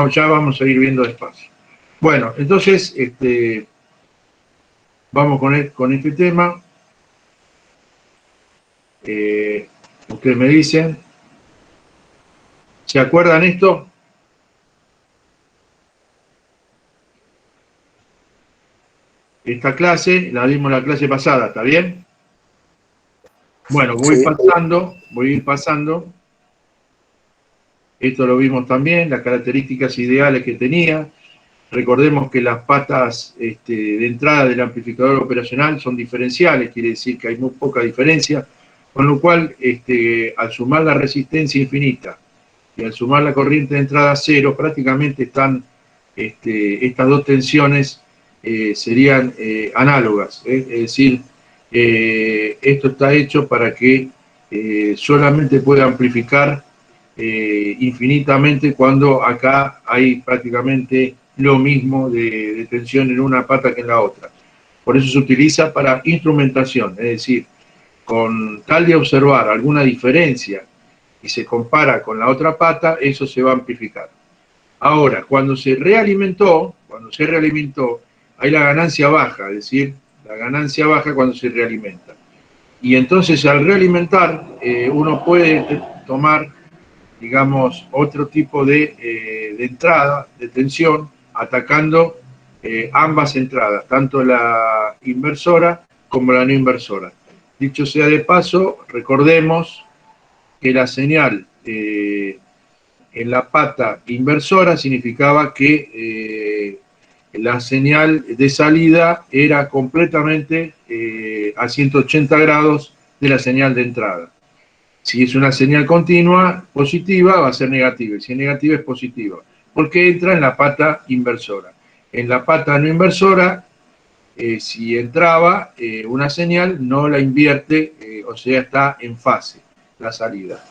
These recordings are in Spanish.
ya vamos a ir viendo despacio. Bueno, entonces, vamos con este tema. Ustedes me dicen, ¿se acuerdan esto? Esta clase la dimos la clase pasada, ¿está bien? Bueno, voy a ir pasando. Esto lo vimos también, las características ideales que tenía. Recordemos que las patas de entrada del amplificador operacional son diferenciales, quiere decir que hay muy poca diferencia, con lo cual al sumar la resistencia infinita y al sumar la corriente de entrada cero, prácticamente están estas dos tensiones serían análogas. Es decir, esto está hecho para que solamente pueda amplificar infinitamente cuando acá hay prácticamente lo mismo de tensión en una pata que en la otra. Por eso se utiliza para instrumentación, es decir, con tal de observar alguna diferencia y se compara con la otra pata, eso se va a amplificar. Ahora, cuando se realimentó, hay la ganancia baja, es decir, la ganancia baja cuando se realimenta. Y entonces al realimentar, uno puede tomar, digamos, otro tipo de entrada, de tensión, atacando ambas entradas, tanto la inversora como la no inversora. Dicho sea de paso, recordemos que la señal en la pata inversora significaba que la señal de salida era completamente a 180 grados de la señal de entrada. Si es una señal continua positiva, va a ser negativa, y si es negativa es positiva, porque entra en la pata inversora. En la pata no inversora, si entraba una señal, no la invierte, o sea, está en fase la salida.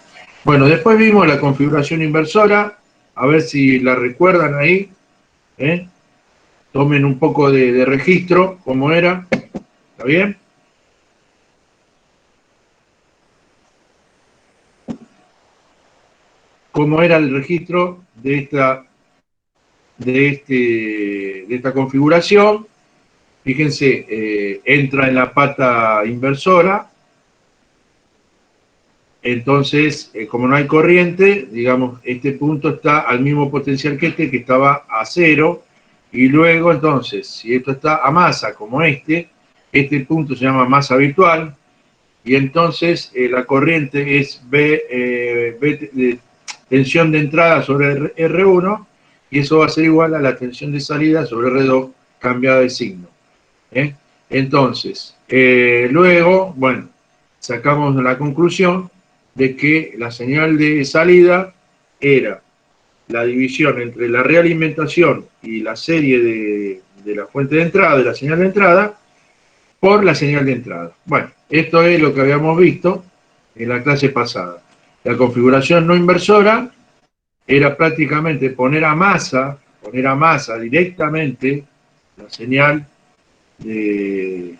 Bueno, después vimos la configuración inversora, a ver si la recuerdan ahí. Tomen un poco de registro, cómo era. ¿Está bien? ¿Cómo era el registro de esta configuración? Fíjense, entra en la pata inversora. Entonces, como no hay corriente, digamos, este punto está al mismo potencial que estaba a cero, y luego, entonces, si esto está a masa, como este punto se llama masa virtual, y entonces la corriente es B tensión de entrada sobre R1, y eso va a ser igual a la tensión de salida sobre R2, cambiada de signo. Entonces, luego, bueno, sacamos la conclusión de que la señal de salida era la división entre la realimentación y la serie de la fuente de entrada, de la señal de entrada, por la señal de entrada. Bueno, esto es lo que habíamos visto en la clase pasada. La configuración no inversora era prácticamente poner a masa directamente la señal que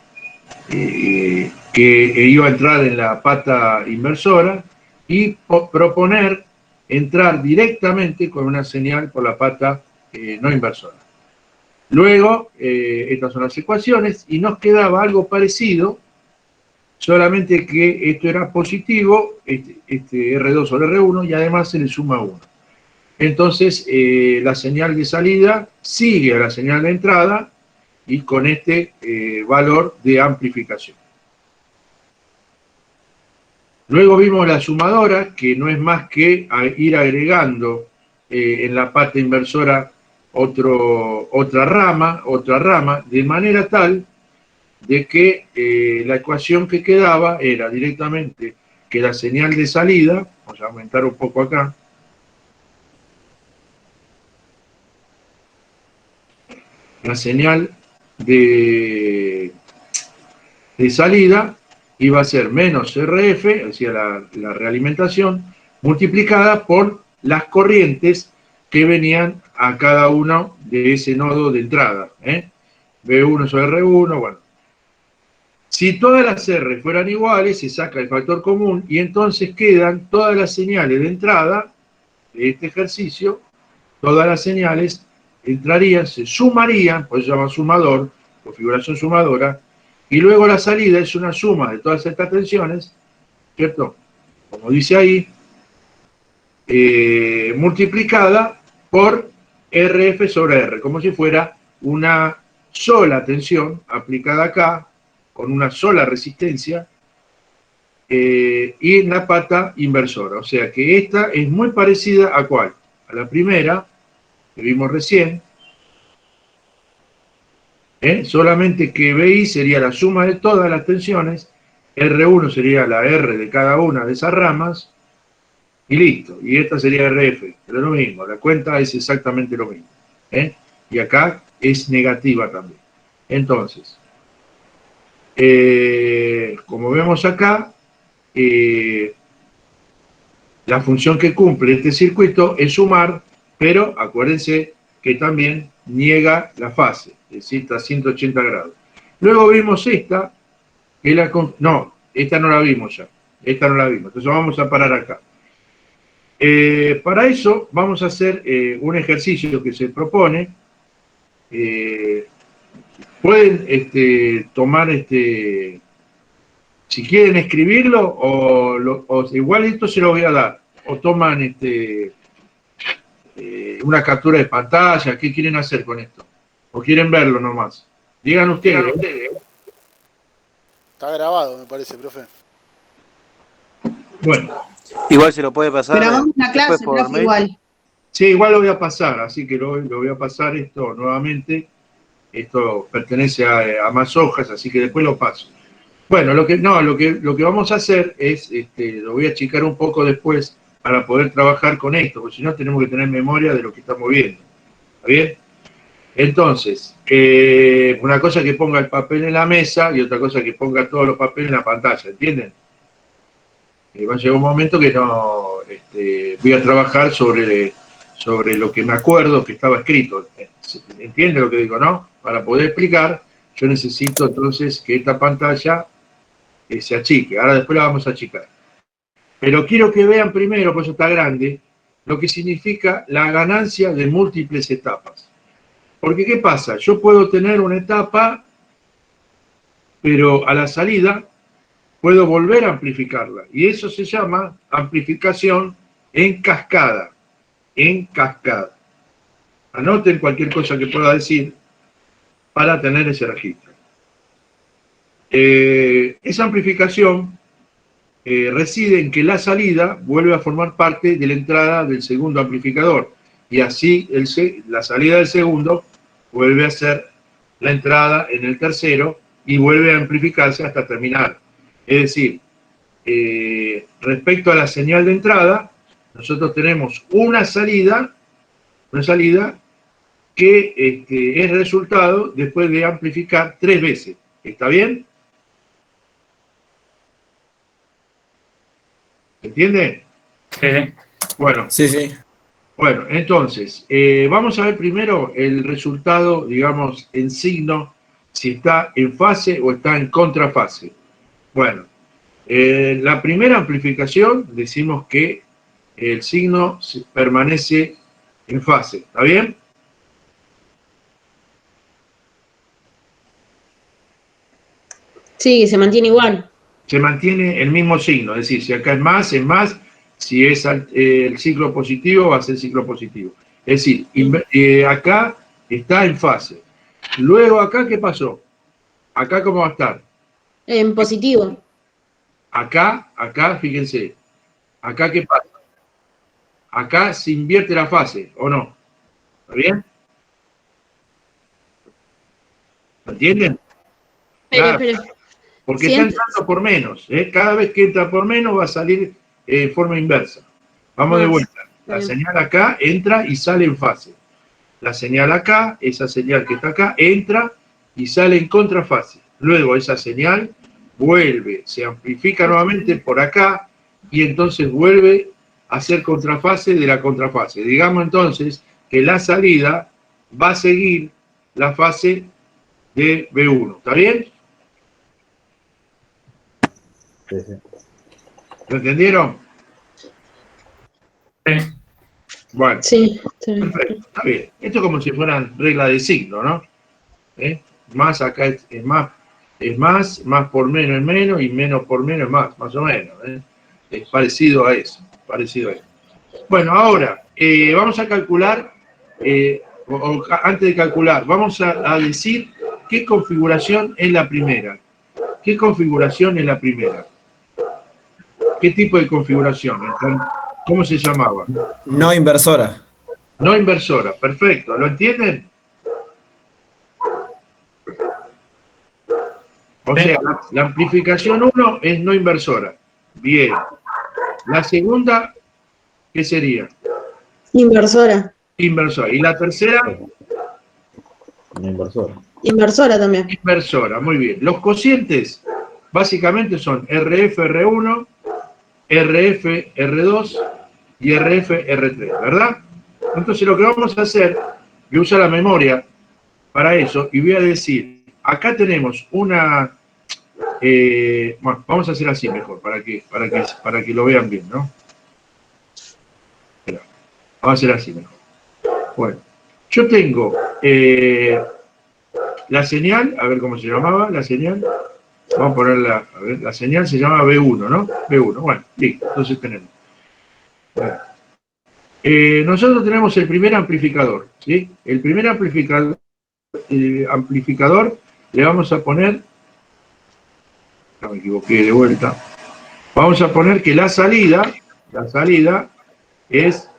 iba a entrar en la pata inversora y proponer entrar directamente con una señal por la pata no inversora. Luego, estas son las ecuaciones, y nos quedaba algo parecido, solamente que esto era positivo, este R2 sobre R1, y además se le suma 1. Entonces, la señal de salida sigue a la señal de entrada, y con este valor de amplificación. Luego vimos la sumadora, que no es más que ir agregando en la pata inversora otra rama, de manera tal de que la ecuación que quedaba era directamente que la señal de salida, vamos a aumentar un poco acá, la señal de salida iba a ser menos RF, es decir, la realimentación, multiplicada por las corrientes que venían a cada uno de ese nodo de entrada. B1 sobre R1, bueno. Si todas las R fueran iguales, se saca el factor común y entonces quedan todas las señales de entrada de este ejercicio, todas las señales entrarían, se sumarían, por eso se llama sumador, configuración sumadora, y luego la salida es una suma de todas estas tensiones, ¿cierto? Como dice ahí, multiplicada por RF sobre R, como si fuera una sola tensión aplicada acá, con una sola resistencia, y en la pata inversora. O sea que esta es muy parecida a ¿cuál? A la primera, que vimos recién, solamente que BI sería la suma de todas las tensiones, R1 sería la R de cada una de esas ramas, y listo. Y esta sería RF, pero lo mismo, la cuenta es exactamente lo mismo. Y acá es negativa también. Entonces, como vemos acá, la función que cumple este circuito es sumar, pero acuérdense que también niega la fase, es decir, está a 180 grados. Luego vimos esta, que la... No, esta no la vimos ya, esta no la vimos, entonces vamos a parar acá. Para eso vamos a hacer un ejercicio que se propone. Pueden tomar, si quieren escribirlo, o igual esto se lo voy a dar, o toman una captura de pantalla. ¿Qué quieren hacer con esto? ¿O quieren verlo nomás? Digan ustedes. Está grabado, me parece, profe. Bueno. Igual se lo puede pasar. Grabamos la clase, profe, mail. igual. Sí, igual lo voy a pasar, así que lo voy a pasar esto nuevamente. Esto pertenece a más hojas, así que después lo paso. Bueno, lo que vamos a hacer es, lo voy a achicar un poco después para poder trabajar con esto, porque si no tenemos que tener memoria de lo que estamos viendo. ¿Está bien? Entonces, una cosa que ponga el papel en la mesa y otra cosa que ponga todos los papeles en la pantalla, ¿entienden? Va a llegar un momento que no voy a trabajar sobre lo que me acuerdo que estaba escrito. ¿Entiende lo que digo, no? Para poder explicar, yo necesito entonces que esta pantalla se achique. Ahora después la vamos a achicar. Pero quiero que vean primero, por eso está grande, lo que significa la ganancia de múltiples etapas. Porque, ¿qué pasa? Yo puedo tener una etapa, pero a la salida puedo volver a amplificarla. Y eso se llama amplificación en cascada. En cascada. Anoten cualquier cosa que pueda decir para tener ese registro. Esa amplificación reside en que la salida vuelve a formar parte de la entrada del segundo amplificador. Y así la salida del segundo vuelve a ser la entrada en el tercero y vuelve a amplificarse hasta terminar. Es decir, respecto a la señal de entrada, nosotros tenemos una salida que es resultado después de amplificar 3 veces. ¿Está bien? ¿Se entiende? Sí. Bueno. Sí. Bueno, entonces, vamos a ver primero el resultado, digamos, en signo, si está en fase o está en contrafase. Bueno, la primera amplificación decimos que el signo permanece en fase, ¿está bien? Sí, se mantiene igual. Se mantiene el mismo signo, es decir, si acá es más, si es el ciclo positivo va a ser ciclo positivo. Es decir, acá está en fase. Luego acá, ¿qué pasó? Acá, ¿cómo va a estar? En positivo. Acá, fíjense. Acá, ¿qué pasa? Acá se invierte la fase, ¿o no? ¿Está bien? ¿Me entienden? Claro, porque está entrando por menos. Cada vez que entra por menos va a salir en forma inversa. Vamos de vuelta. La señal acá entra y sale en fase. La señal acá, esa señal que está acá, entra y sale en contrafase. Luego esa señal vuelve, se amplifica nuevamente por acá y entonces vuelve a ser contrafase de la contrafase. Digamos entonces que la salida va a seguir la fase de B1. ¿Está bien? Sí. ¿Lo entendieron? Sí. Bueno, Sí, sí. perfecto, está bien. Esto es como si fueran reglas de signo, ¿no? Más acá es más por menos es menos, y menos por menos es más o menos. Es parecido a eso, parecido a eso. Bueno, ahora, vamos a calcular, antes de calcular, vamos a decir qué configuración es la primera. ¿Qué configuración es la primera? ¿Qué tipo de configuración? ¿Cómo se llamaba? No inversora. No inversora, perfecto. ¿Lo entienden? O sea, la amplificación 1 es no inversora. Bien. La segunda, ¿qué sería? Inversora. Inversora. Y la tercera, Una inversora. Inversora también. inversora. Muy bien. Los cocientes básicamente son RF, R1, RF, R2 y RF, R3, ¿verdad? Entonces lo que vamos a hacer, voy a usar la memoria para eso y voy a decir, acá tenemos una... bueno, vamos a hacer así mejor, para que lo vean bien, ¿no? Espera, vamos a hacer así mejor. Bueno, yo tengo la señal, a ver cómo se llamaba la señal. Vamos a ponerla, a ver, la señal se llama B1, ¿no? B1, bueno, listo, entonces tenemos. Bueno. Nosotros tenemos el primer amplificador, ¿sí? El primer amplificador le vamos a poner, no me equivoqué de vuelta, vamos a poner que la salida es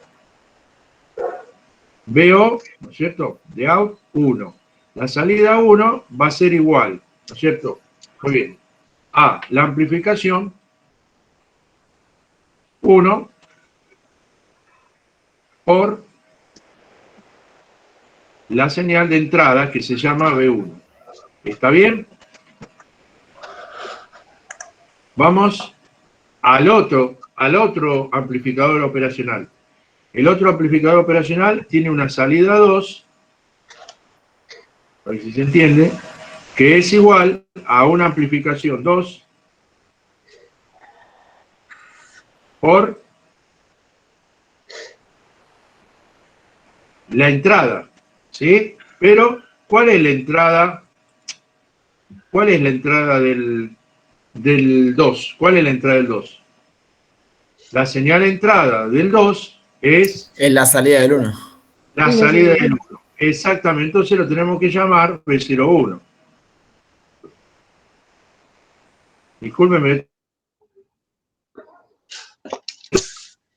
BO, ¿no es cierto? De out 1. La salida 1 va a ser igual, ¿no es cierto? Muy bien. A la amplificación 1 por la señal de entrada que se llama B1. ¿Está bien? Vamos al otro amplificador operacional. El otro amplificador operacional tiene una salida 2, a ver si se entiende, que es igual a una amplificación 2 por la entrada, ¿sí? Pero, ¿cuál es la entrada? ¿Cuál es la entrada del 2? ¿Cuál es la entrada del 2? La señal de entrada del 2 es La salida del 1. la salida del 1. Exactamente, entonces lo tenemos que llamar B01. Discúlpeme,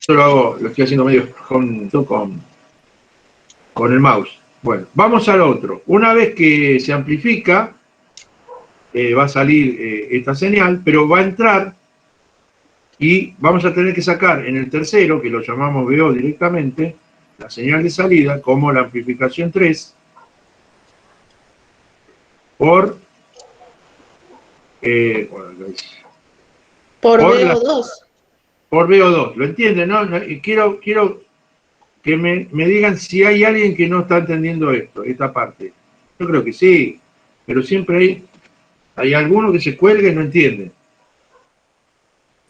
yo lo estoy haciendo medio con el mouse. Bueno, vamos al otro. Una vez que se amplifica, va a salir esta señal, pero va a entrar y vamos a tener que sacar en el tercero, que lo llamamos BO directamente, la señal de salida, como la amplificación 3, por BO2. Por BO2. ¿Lo entienden, no? Y quiero que me digan si hay alguien que no está entendiendo esta parte. Yo creo que sí, pero siempre hay alguno que se cuelga y no entiende.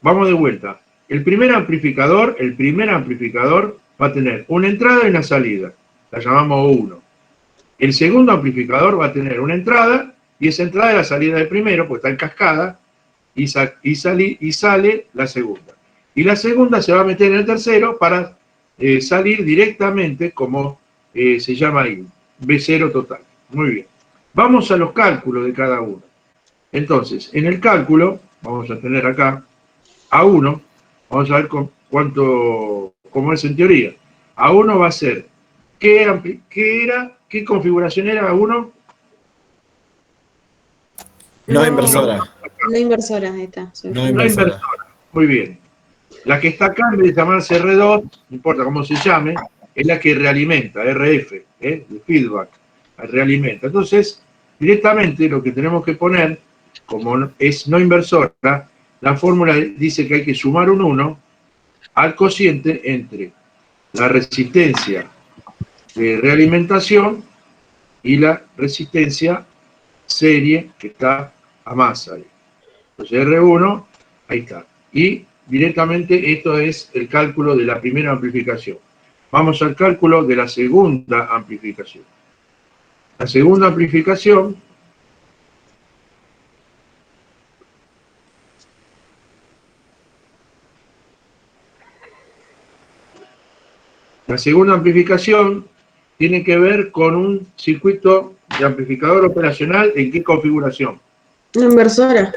Vamos de vuelta. El primer amplificador va a tener una entrada y una salida. La llamamos 1. El segundo amplificador va a tener una entrada y esa entrada es la salida del primero, porque está en cascada, y sale la segunda. Y la segunda se va a meter en el tercero para salir directamente, como se llama ahí, B0 total. Muy bien. Vamos a los cálculos de cada uno. Entonces, en el cálculo, vamos a tener acá A1, vamos a ver cómo es en teoría. A1 va a ser, ¿qué configuración era A1? No inversora. No inversora, ahí está. No inversora. Muy bien. La que está acá, en vez de llamarse R2, no importa cómo se llame, es la que realimenta, RF, de feedback, realimenta. Entonces, directamente lo que tenemos que poner, como es no inversora, la fórmula dice que hay que sumar un 1 al cociente entre la resistencia de realimentación y la resistencia serie que está a masa. Entonces R1, ahí está. Y directamente esto es el cálculo de la primera amplificación. Vamos al cálculo de la segunda amplificación. La segunda amplificación tiene que ver con un circuito de amplificador operacional. ¿En qué configuración? Inversora.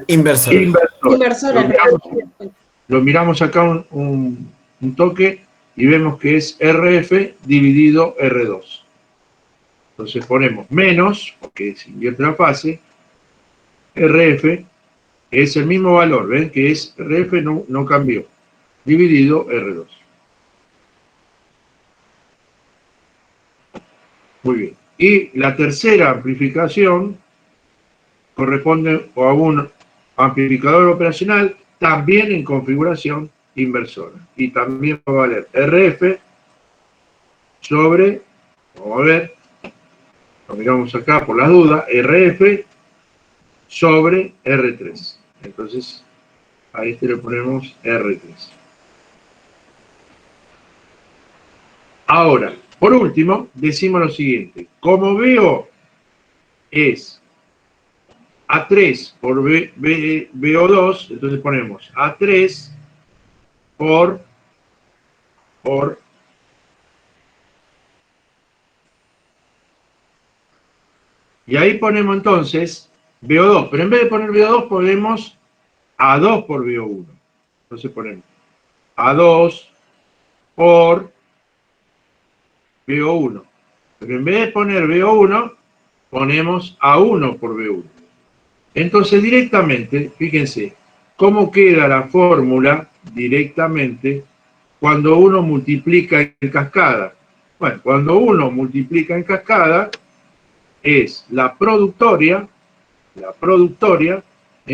Inversora. Inversora. Lo miramos acá un toque y vemos que es RF dividido R2. Entonces ponemos menos, porque se invierte la fase, RF es el mismo valor, ¿ven? Que es RF no cambió, dividido R2. Muy bien. Y la tercera amplificación corresponde a un amplificador operacional también en configuración inversora. Y también va a valer RF sobre, vamos a ver, lo miramos acá por las dudas, RF sobre R3. Entonces, a este le ponemos R3. Ahora, por último, decimos lo siguiente. Como veo es A3 por BO2, entonces ponemos A3 por y ahí ponemos entonces BO2, pero en vez de poner BO2 ponemos A2 por BO1. Entonces ponemos A2 por BO1. Pero en vez de poner BO1, ponemos A1 por BO1. Entonces directamente, fíjense, cómo queda la fórmula directamente cuando uno multiplica en cascada. Bueno, cuando uno multiplica en cascada, es la productoria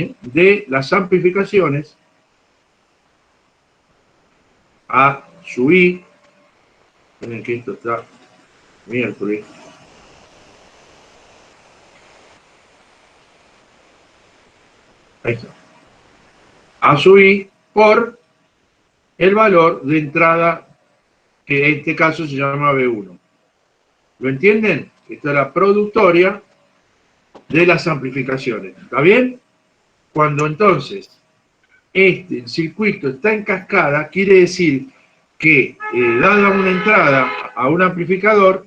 de las amplificaciones A sub I. Miren que esto está miércoles. Ahí está. A sub I por el valor de entrada, que en este caso se llama B1. ¿Lo entienden? Esta es la productoria de las amplificaciones. ¿Está bien? Cuando entonces el circuito está en cascada, quiere decir que dada una entrada a un amplificador,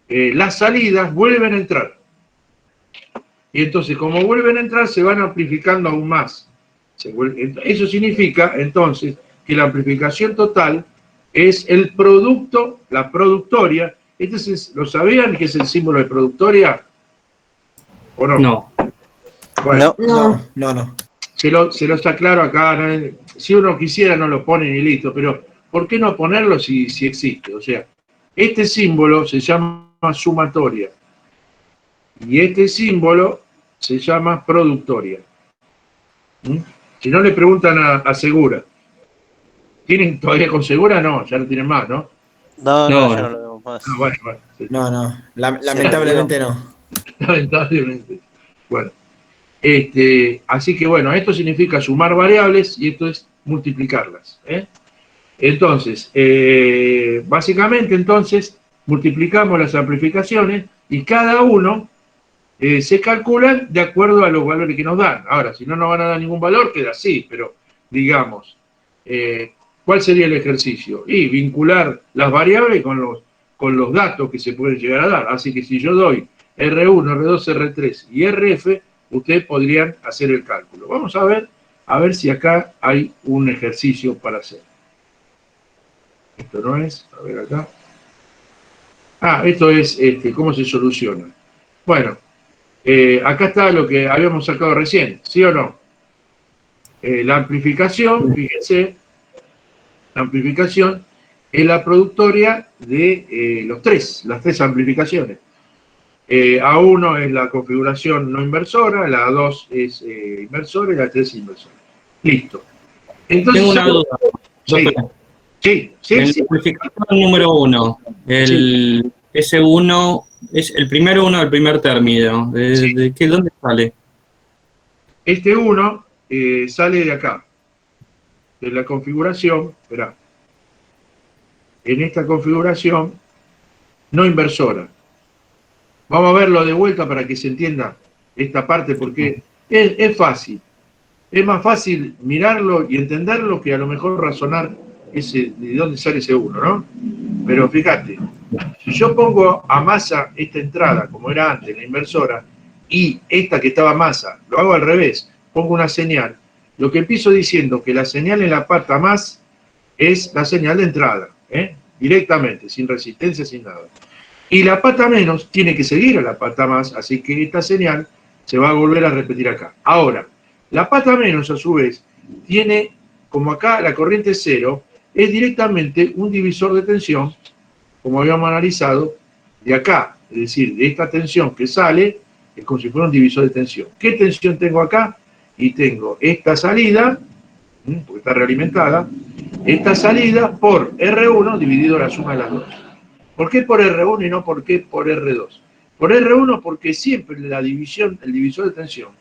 las salidas vuelven a entrar. Y entonces, como vuelven a entrar, se van amplificando aún más. Eso significa, entonces, que la amplificación total es el producto, la productoria. ¿Lo sabían que es el símbolo de productoria? ¿O no? No. Bueno, No. se los aclaro acá. ¿No? Si uno quisiera, no lo pone ni listo, pero ¿por qué no ponerlo si existe? O sea, este símbolo se llama sumatoria y este símbolo se llama productoria. Si no, le preguntan a Segura. ¿Tienen todavía con Segura? No, ya no tienen más, ¿no? No, ya no lo vemos más. Ah, bueno, sí. No. Lamentablemente no. Lamentablemente. Bueno. Así que bueno, esto significa sumar variables y esto es multiplicarlas. Entonces, básicamente entonces multiplicamos las amplificaciones y cada uno se calculan de acuerdo a los valores que nos dan. Ahora, si no nos van a dar ningún valor, queda así, pero digamos, ¿cuál sería el ejercicio? Y vincular las variables con los datos que se pueden llegar a dar. Así que si yo doy R1, R2, R3 y RF, ustedes podrían hacer el cálculo. Vamos a ver si acá hay un ejercicio para hacer. Esto no es, a ver acá. Esto es cómo se soluciona. Bueno, acá está lo que habíamos sacado recién, ¿sí o no? La amplificación, fíjense, la amplificación es la productoria de las tres amplificaciones. A1 es la configuración no inversora, la A2 es inversora y la 3 es inversora. Listo. Entonces, tengo una duda. Sí. El amplificador número 1, el S1, es el primero uno del primer término. ¿Dónde sale? Este 1 sale de acá, de la configuración. Esperá. en esta configuración no inversora. Vamos a verlo de vuelta para que se entienda esta parte, porque es fácil. Es más fácil mirarlo y entenderlo que a lo mejor razonar de dónde sale ese 1, ¿no? Pero fíjate, si yo pongo a masa esta entrada, como era antes, la inversora, y esta que estaba a masa, lo hago al revés, pongo una señal, lo que empiezo diciendo que la señal en la pata más es la señal de entrada, directamente, sin resistencia, sin nada. Y la pata menos tiene que seguir a la pata más, así que esta señal se va a volver a repetir acá. Ahora, la pata menos, a su vez, tiene, como acá la corriente es 0, es directamente un divisor de tensión, como habíamos analizado, de acá. Es decir, de esta tensión que sale, es como si fuera un divisor de tensión. ¿Qué tensión tengo acá? Y tengo esta salida, porque está realimentada, esta salida por R1 dividido la suma de las dos. ¿Por qué por R1 y no por qué por R2? Por R1 porque siempre la división, el divisor de tensión,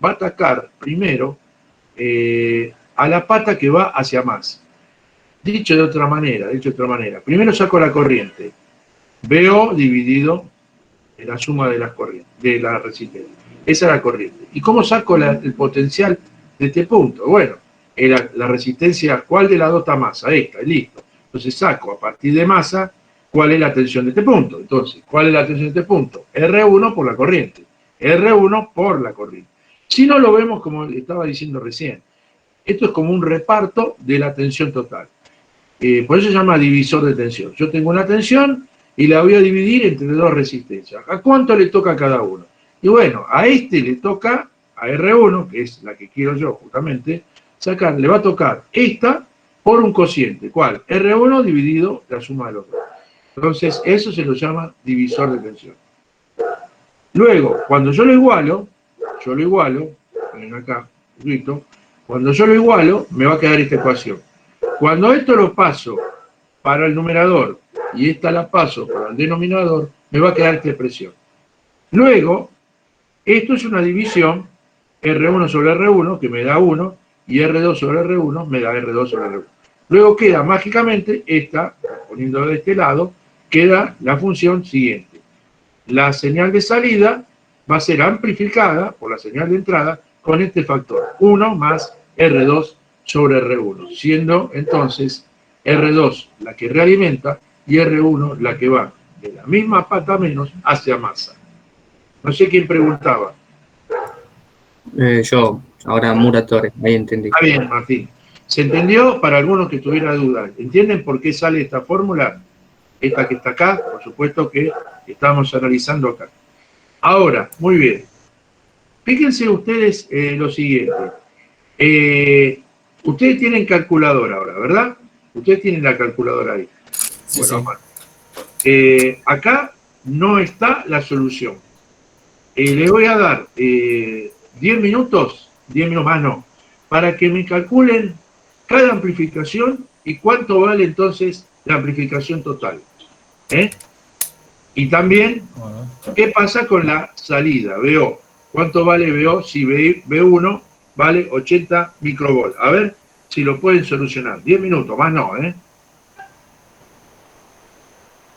va a atacar primero a la pata que va hacia más. Dicho de otra manera, primero saco la corriente, VO dividido en la suma de las corrientes, de la resistencia. Esa es la corriente. ¿Y cómo saco el potencial de este punto? Bueno, la resistencia, ¿cuál de las dos está masa? Esta, listo. Entonces saco a partir de masa cuál es la tensión de este punto. Entonces, ¿cuál es la tensión de este punto? R1 por la corriente. R1 por la corriente. Si no lo vemos como estaba diciendo recién, esto es como un reparto de la tensión total. Por eso se llama divisor de tensión. Yo tengo una tensión y la voy a dividir entre dos resistencias. ¿A cuánto le toca a cada uno? Y bueno, a este le toca, a R1, que es la que quiero yo justamente, sacar, le va a tocar esta por un cociente. ¿Cuál? R1 dividido la suma de los dos. Entonces, eso se lo llama divisor de tensión. Luego, cuando yo lo igualo, ven acá, cuando yo lo igualo, me va a quedar esta ecuación. Cuando esto lo paso para el numerador y esta la paso para el denominador, me va a quedar esta expresión. Luego, esto es una división, R1 sobre R1, que me da 1, y R2 sobre R1 me da R2 sobre R1. Luego queda mágicamente esta, poniéndolo de este lado, queda la función siguiente. La señal de salida va a ser amplificada por la señal de entrada con este factor, 1 más R2 sobre R1, siendo entonces R2 la que realimenta y R1 la que va de la misma pata menos hacia masa. No sé quién preguntaba. Yo, ahora Muratore, ahí entendí. Está bien, Martín. ¿Se entendió? Para algunos que tuviera dudas, ¿entienden por qué sale esta fórmula? Esta que está acá, por supuesto que estamos analizando acá. Ahora, muy bien. Fíjense ustedes lo siguiente. Ustedes tienen calculadora ahora, ¿verdad? Ustedes tienen la calculadora ahí. Sí, Bueno, sí. acá no está la solución. Le voy a dar 10 minutos más no, para que me calculen cada amplificación y cuánto vale entonces la amplificación total. Y también, Bueno. ¿qué pasa con la salida? VO. ¿Cuánto vale VO si V1 vale 80 microvolt? A ver si lo pueden solucionar. 10 minutos, más no,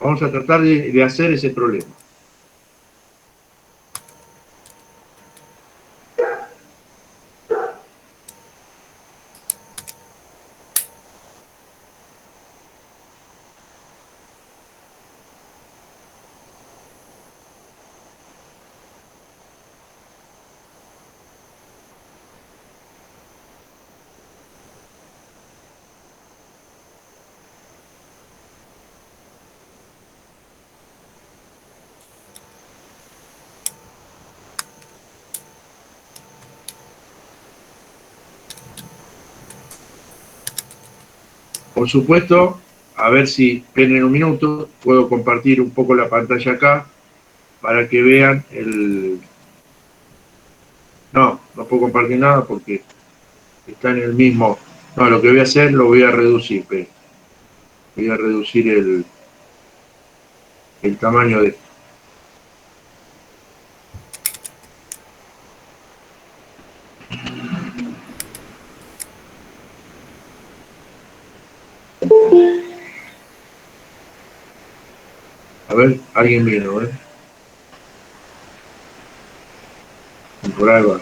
Vamos a tratar de hacer ese problema. Por supuesto, a ver si en un minuto puedo compartir un poco la pantalla acá para que vean el... No puedo compartir nada porque está en el mismo... No, lo que voy a hacer lo voy a reducir. Voy a reducir el tamaño de... Alguien vino, ¿eh? Y por ahí va.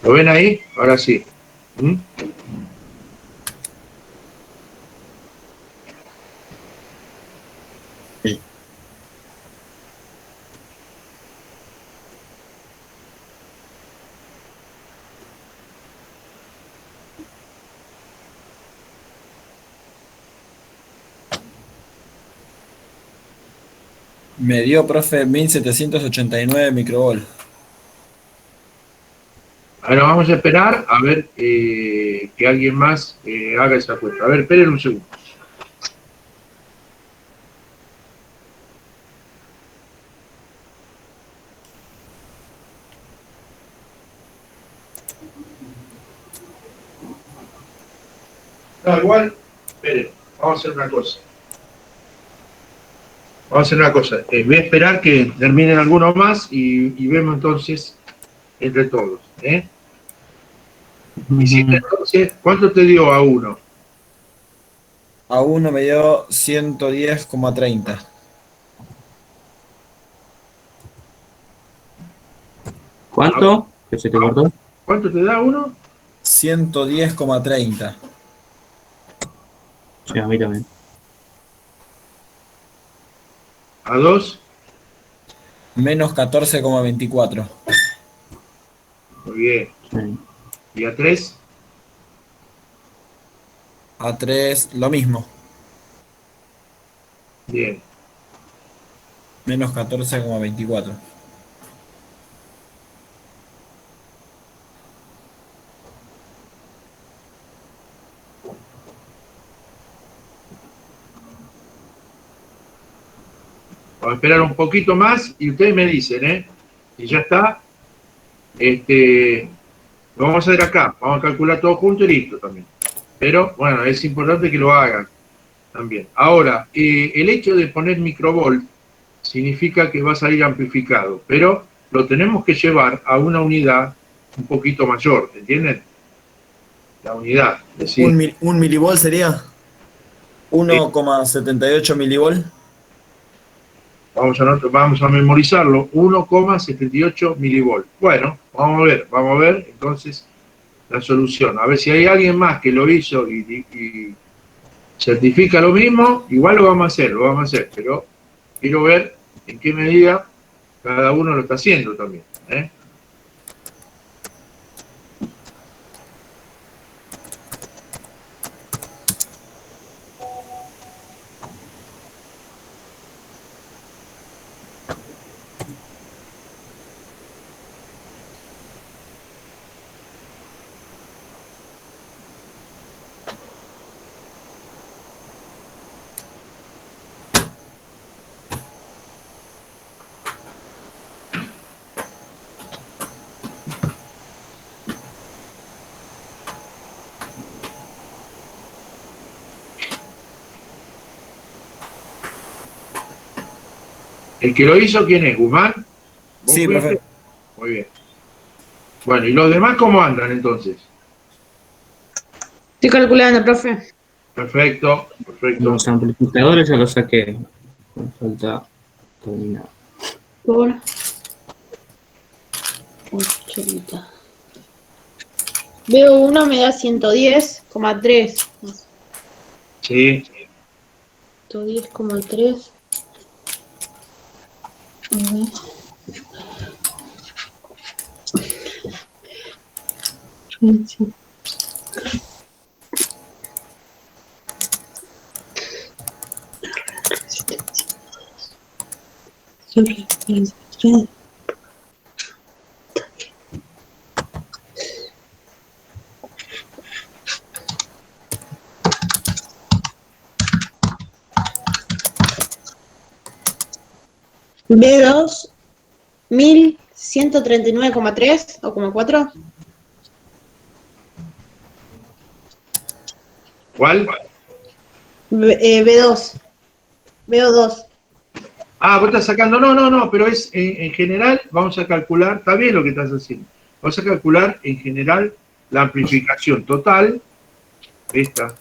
¿Lo ven ahí? Ahora sí. ¿Mm? Sí. Me dio, profe, 1789 microvol. Ahora vamos a esperar a ver que alguien más haga esa cuenta. A ver, esperen un segundo. No, igual, esperen, vamos a hacer una cosa. Vamos a hacer una cosa. Voy a esperar que terminen algunos más y vemos entonces entre todos. Y si entonces, ¿cuánto te dio a uno? A uno me dio 110,30. ¿Cuánto? ¿Que se te cortó? ¿Cuánto te da uno? 110,30. Sí, a mí también. ¿A dos? Menos 14,24. Muy bien. Sí. ¿Y a tres? A 3, lo mismo. Bien. Menos 14,24. Vamos a esperar un poquito más y ustedes me dicen, Y ya está. Lo vamos a hacer acá. Vamos a calcular todo junto y listo también. Pero, bueno, es importante que lo hagan también. Ahora, el hecho de poner microvolt significa que va a salir amplificado, pero lo tenemos que llevar a una unidad un poquito mayor, ¿entienden? La unidad, es decir, ¿Un milivol sería? 1,78 milivol. vamos a memorizarlo, 1,78 milivolt. Bueno, vamos a ver entonces la solución. A ver si hay alguien más que lo hizo y certifica lo mismo, igual lo vamos a hacer, pero quiero ver en qué medida cada uno lo está haciendo también. ¿El que lo hizo quién es? ¿Guzmán? ¿Vos Sí, fuiste? profe. Muy bien. Bueno, ¿y los demás cómo andan entonces? Estoy calculando, profe. Perfecto, perfecto. Los amplificadores ya los saqué. Me falta terminar. Por 80. Veo uno, me da 110,3. Sí, 110,3. B2 1139,3 o 4. ¿Cuál? B2. BO2. Ah, vos estás sacando, no, pero es en general, vamos a calcular, está bien lo que estás haciendo, vamos a calcular en general la amplificación total, esta,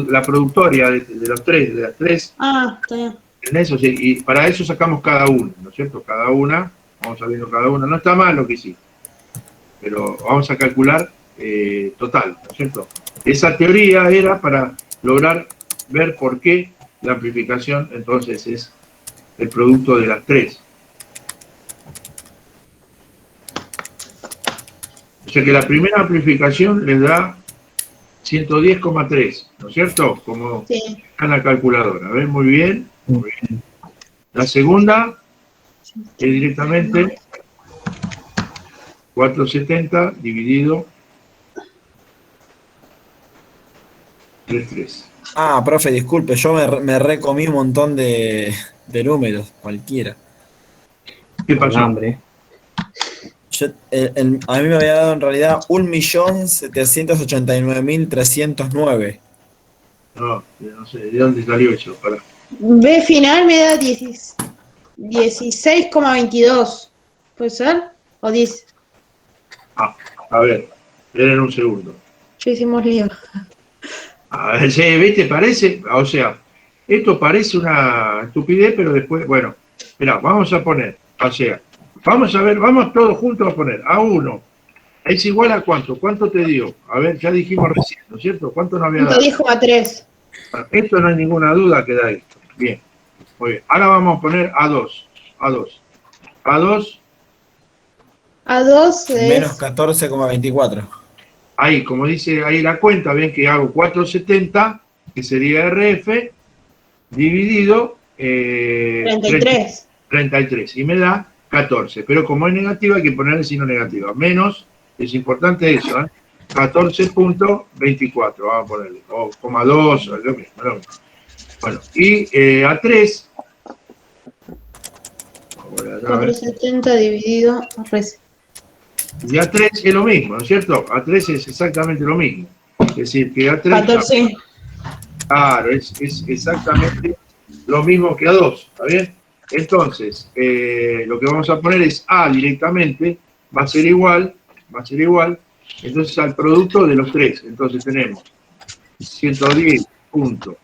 la productoria de los tres, de las tres, Ah, está bien. en eso, sí, y para eso sacamos cada una, ¿no es cierto? Cada una, vamos sabiendo cada una, no está mal lo que hicimos, pero vamos a calcular total, ¿no es cierto? Esa teoría era para lograr ver por qué la amplificación entonces es el producto de las tres. O sea que la primera amplificación les da 110,3, ¿no es cierto? Como Sí. en la calculadora. ¿Ven? Muy bien. Muy bien. La segunda es directamente 470 dividido 3,3. Ah, profe, disculpe, yo me recomí un montón de números, cualquiera. ¿Qué Con pasó? hambre. A mí me había dado en realidad 1.789.309. No sé, ¿de dónde salió eso? Para. B final me da 16,22. ¿Puede ser? ¿O 10? A ver, esperen un segundo. Ya hicimos lío. A ver, sí, ¿viste? Parece, o sea, esto parece una estupidez, pero después, bueno, mirá, vamos a poner, o sea, vamos a ver, vamos todos juntos a poner A1 es igual a ¿cuánto te dio? A ver, ya dijimos recién, ¿no es cierto? ¿Cuánto nos había dado? 110,3. Esto no hay ninguna duda que da esto. Bien, muy bien. Ahora vamos a poner A2. A2, A2 es Menos 14,24. ahí, como dice ahí la cuenta, ven que hago 470, que sería RF, dividido 33. 33, y me da 14. Pero como es negativa, hay que ponerle signo negativo. Menos, es importante eso, ¿eh? 14.24, vamos a ponerle, o 0,2, lo mismo. Bueno, y A3, ahora, 470 dividido res. y A3 es lo mismo, ¿no es cierto? A3 es exactamente lo mismo. Es decir, que A3, 14. claro, es exactamente lo mismo que A2, ¿está bien? Entonces, lo que vamos a poner es A directamente, va a ser igual, entonces al producto de los tres. Entonces tenemos 110 punto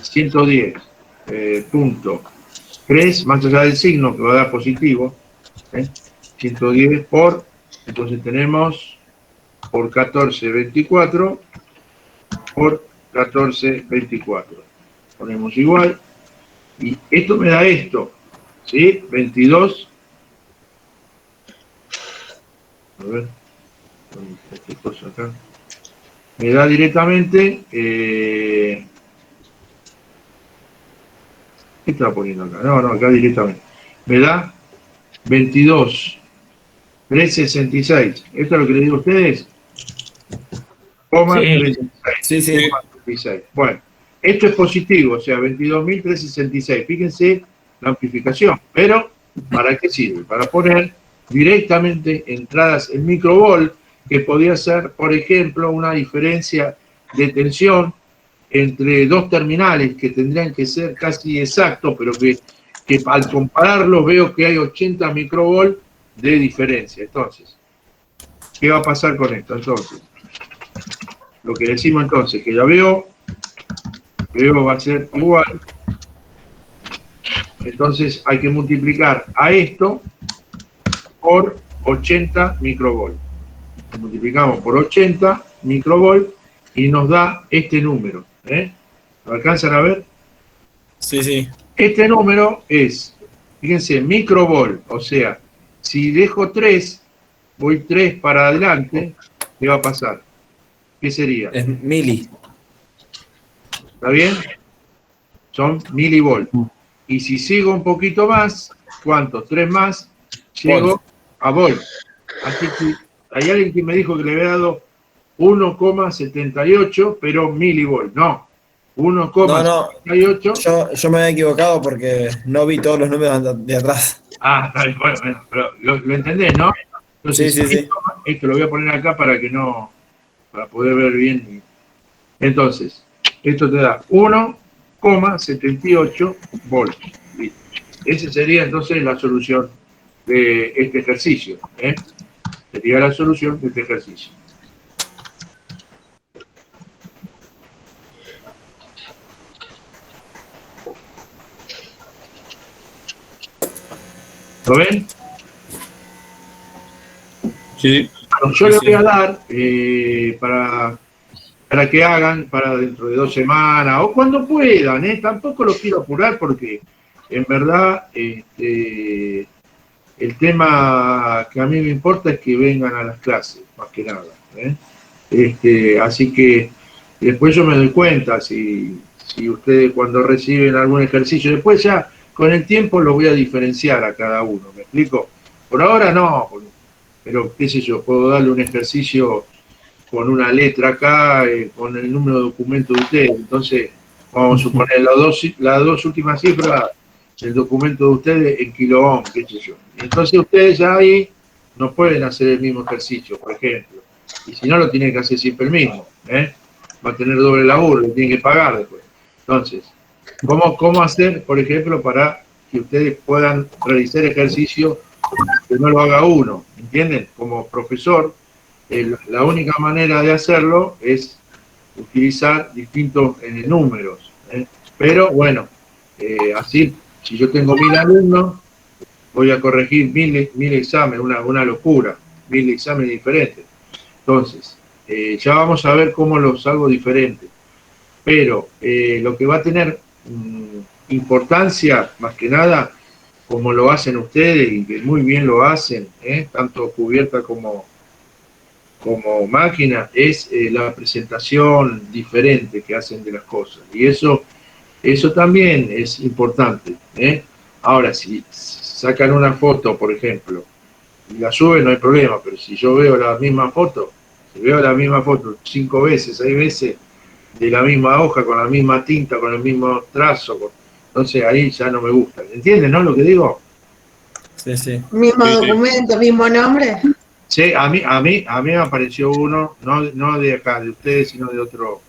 110 punto 3, más allá del signo que va a dar positivo, 110 por, entonces tenemos por 14,24 por 14,24. Ponemos igual, y esto me da esto, ¿sí? 22. A ver, ¿qué cosa acá? Me da directamente, ¿qué estaba poniendo acá? No, acá directamente. Me da 22,366. ¿Esto es lo que les digo a ustedes? Coma Sí. 36. Sí. 36. Bueno, esto es positivo, o sea, 22.366. Fíjense la amplificación. Pero, ¿para qué sirve? Para poner directamente entradas en microvolt, que podría ser, por ejemplo, una diferencia de tensión entre dos terminales que tendrían que ser casi exactos, pero que al compararlos veo que hay 80 microvolt de diferencia. Entonces, ¿qué va a pasar con esto? Entonces, lo que decimos entonces, que la veo va a ser igual, entonces hay que multiplicar a esto por 80 microvolt. Multiplicamos por 80 microvolt y nos da este número. ¿Lo alcanzan a ver? Sí. Este número es, fíjense, microvolt, o sea, si dejo 3, voy 3 para adelante, ¿qué va a pasar? ¿Qué sería? Es mili. ¿Está bien? Son milivolt. Y si sigo un poquito más, ¿cuántos? 3 más, llego a volt. Así que hay alguien que me dijo que le había dado 1,78, pero milivolt. No, 1, No, 78. yo me había equivocado porque no vi todos los números de atrás. Ah, está bien, bueno, pero lo entendés, ¿no? Sí, Entonces, sí, sí. esto lo voy a poner acá para que no, para poder ver bien. Entonces, esto te da 1,78 voltios. Listo. Esa sería entonces la solución de este ejercicio. Sería la solución de este ejercicio. ¿Lo ven? Sí. Yo les Sí. voy a dar para que hagan para dentro de 2 semanas o cuando puedan. Tampoco los quiero apurar porque en verdad el tema que a mí me importa es que vengan a las clases, más que nada. Así que después yo me doy cuenta si ustedes cuando reciben algún ejercicio, después ya con el tiempo los voy a diferenciar a cada uno, ¿me explico? Por ahora no, pero qué sé yo, puedo darle un ejercicio con una letra acá, con el número de documento de ustedes, entonces vamos a suponer las dos últimas cifras del documento de ustedes en kilo ohm, qué sé yo. Entonces ustedes ya ahí no pueden hacer el mismo ejercicio, por ejemplo. Y si no, lo tienen que hacer siempre el mismo. Va a tener doble laburo, lo tienen que pagar después. Entonces, ¿cómo hacer, por ejemplo, para que ustedes puedan realizar ejercicio que no lo haga uno? ¿Entienden? Como profesor, la única manera de hacerlo es utilizar distintos números. Pero bueno, así, si yo tengo 1000 alumnos, voy a corregir 1000 exámenes, una locura, 1000 exámenes diferentes. Entonces, ya vamos a ver cómo los hago diferentes. Pero lo que va a tener importancia, más que nada, como lo hacen ustedes y que muy bien lo hacen, tanto cubierta como máquina, es la presentación diferente que hacen de las cosas. Y eso también es importante. Ahora, si sacan una foto, por ejemplo, y la suben, no hay problema, pero si yo veo la misma foto, si veo la misma foto 5 veces, 6 veces, de la misma hoja, con la misma tinta, con el mismo trazo, entonces ahí ya no me gusta. ¿Entienden, no, lo que digo? Sí, sí. Mismo Sí. documento, mismo nombre. Sí, a mí me apareció uno, no de acá, de ustedes, sino de otro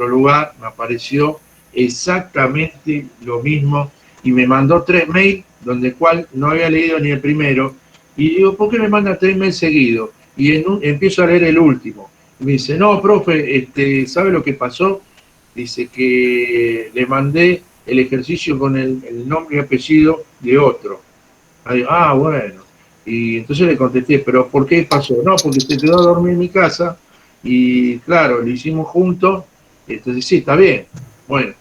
lugar, me apareció exactamente lo mismo y me mandó 3 mails, donde cual no había leído ni el primero, y digo, ¿por qué me manda 3 mails seguidos? Y empiezo a leer el último. Y me dice, no, profe, ¿sabe lo que pasó? Dice que le mandé el ejercicio con el nombre y apellido de otro. Ahí, bueno. Y entonces le contesté, ¿pero por qué pasó? No, porque se quedó a dormir en mi casa y claro, lo hicimos juntos. Entonces, sí, está bien. Bueno,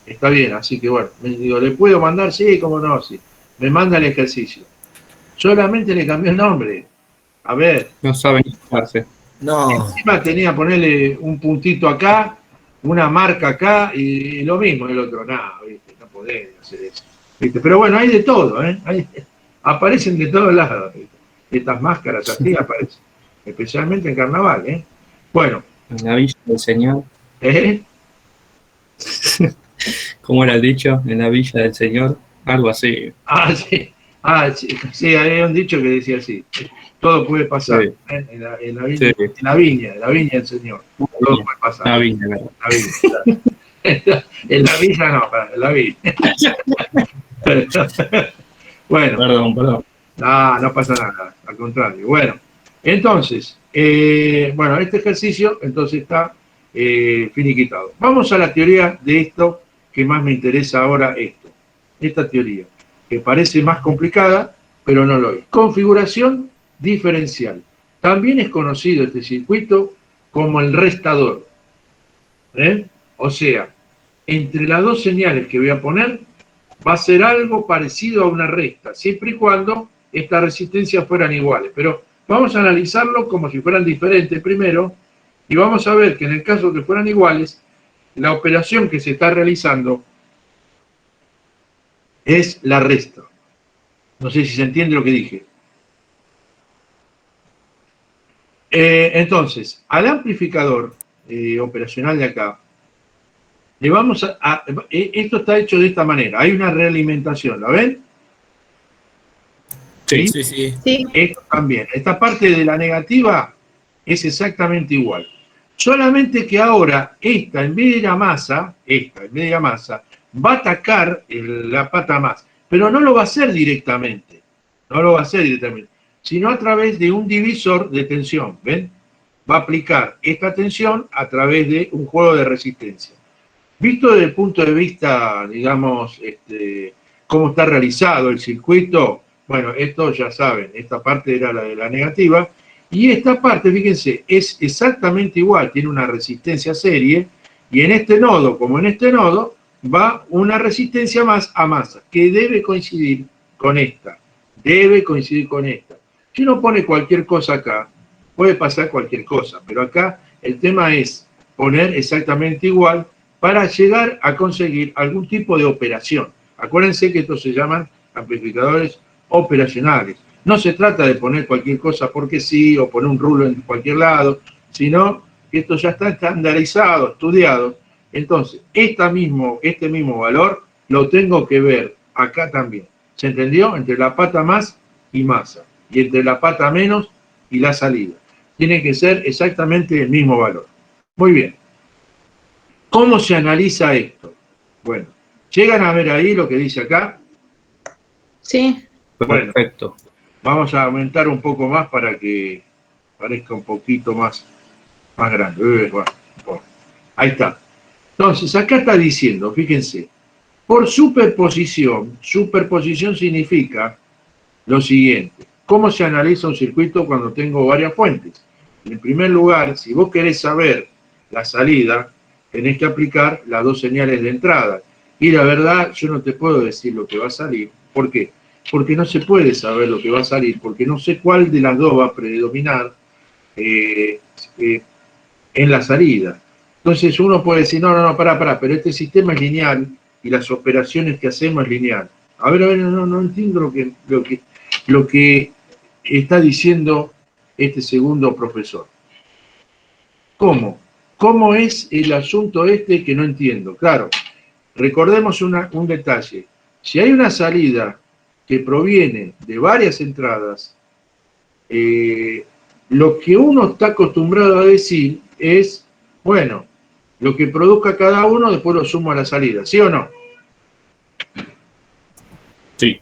está bien. Así que bueno, me digo, ¿le puedo mandar? Sí, cómo no, sí. Me manda el ejercicio. Solamente le cambié el nombre. A ver, No saben explicarse. No, encima tenía que ponerle un puntito acá, una marca acá y lo mismo el otro. No, ¿viste? No podés hacer eso. ¿Viste? Pero bueno, hay de todo, aparecen de todos lados. ¿Viste? Estas máscaras así aparecen, especialmente en carnaval. Bueno, En la villa del Señor. ¿eh? ¿Cómo era el dicho? En la villa del Señor. Algo así. Sí. Sí, sí, había un dicho que decía así: todo puede pasar, Sí. en la viña, Sí. en la viña del Señor. Todo puede pasar. La villa, ¿verdad? En la viña, claro. En la villa no, en la viña. Bueno, Perdón. no pasa nada, al contrario. Bueno, entonces, bueno, este ejercicio entonces está finiquitado. Vamos a la teoría de esto que más me interesa ahora, esta teoría, que parece más complicada, pero no lo es. Configuración diferencial. También es conocido este circuito como el restador. O sea, entre las dos señales que voy a poner, va a ser algo parecido a una resta, siempre y cuando estas resistencias fueran iguales. Pero vamos a analizarlo como si fueran diferentes primero, y vamos a ver que en el caso que fueran iguales, la operación que se está realizando es la resta. No sé si se entiende lo que dije. Entonces, al amplificador operacional de acá, Le vamos esto está hecho de esta manera. Hay una realimentación, ¿la ven? Sí. Sí, sí. Sí. Esto también. Esta parte de la negativa es exactamente igual. Solamente que ahora esta, en vez de la masa, va a atacar la pata más. Pero no lo va a hacer directamente. No lo va a hacer directamente. Sino a través de un divisor de tensión. ¿Ven? Va a aplicar esta tensión a través de un juego de resistencia. Visto desde el punto de vista, digamos, cómo está realizado el circuito, bueno, esto ya saben, esta parte era la de la negativa, y esta parte, fíjense, es exactamente igual, tiene una resistencia serie, y en este nodo, como en este nodo, va una resistencia más a masa, que debe coincidir con esta, Si uno pone cualquier cosa acá, puede pasar cualquier cosa, pero acá el tema es poner exactamente igual para llegar a conseguir algún tipo de operación. Acuérdense que estos se llaman amplificadores operacionales. No se trata de poner cualquier cosa porque sí, o poner un rulo en cualquier lado, sino que esto ya está estandarizado, estudiado. Entonces, este mismo valor lo tengo que ver acá también. ¿Se entendió? Entre la pata más y masa, y entre la pata menos y la salida. Tiene que ser exactamente el mismo valor. Muy bien. ¿Cómo se analiza esto? Bueno, ¿llegan a ver ahí lo que dice acá? Sí. Bueno, Perfecto. vamos a aumentar un poco más para que parezca un poquito más grande. Bueno, ahí está. Entonces, acá está diciendo, fíjense, por superposición significa lo siguiente. ¿Cómo se analiza un circuito cuando tengo varias fuentes? En primer lugar, si vos querés saber la salida, tenés que aplicar las dos señales de entrada. Y la verdad, yo no te puedo decir lo que va a salir. ¿Por qué? Porque no se puede saber lo que va a salir, porque no sé cuál de las dos va a predominar en la salida. Entonces uno puede decir, no, pará, pero este sistema es lineal y las operaciones que hacemos es lineal. A ver, no entiendo lo que está diciendo este segundo profesor. ¿Cómo? ¿Cómo es el asunto este que no entiendo? Claro, recordemos un detalle. Si hay una salida que proviene de varias entradas, lo que uno está acostumbrado a decir es, bueno, lo que produzca cada uno después lo sumo a la salida, ¿sí o no? Sí.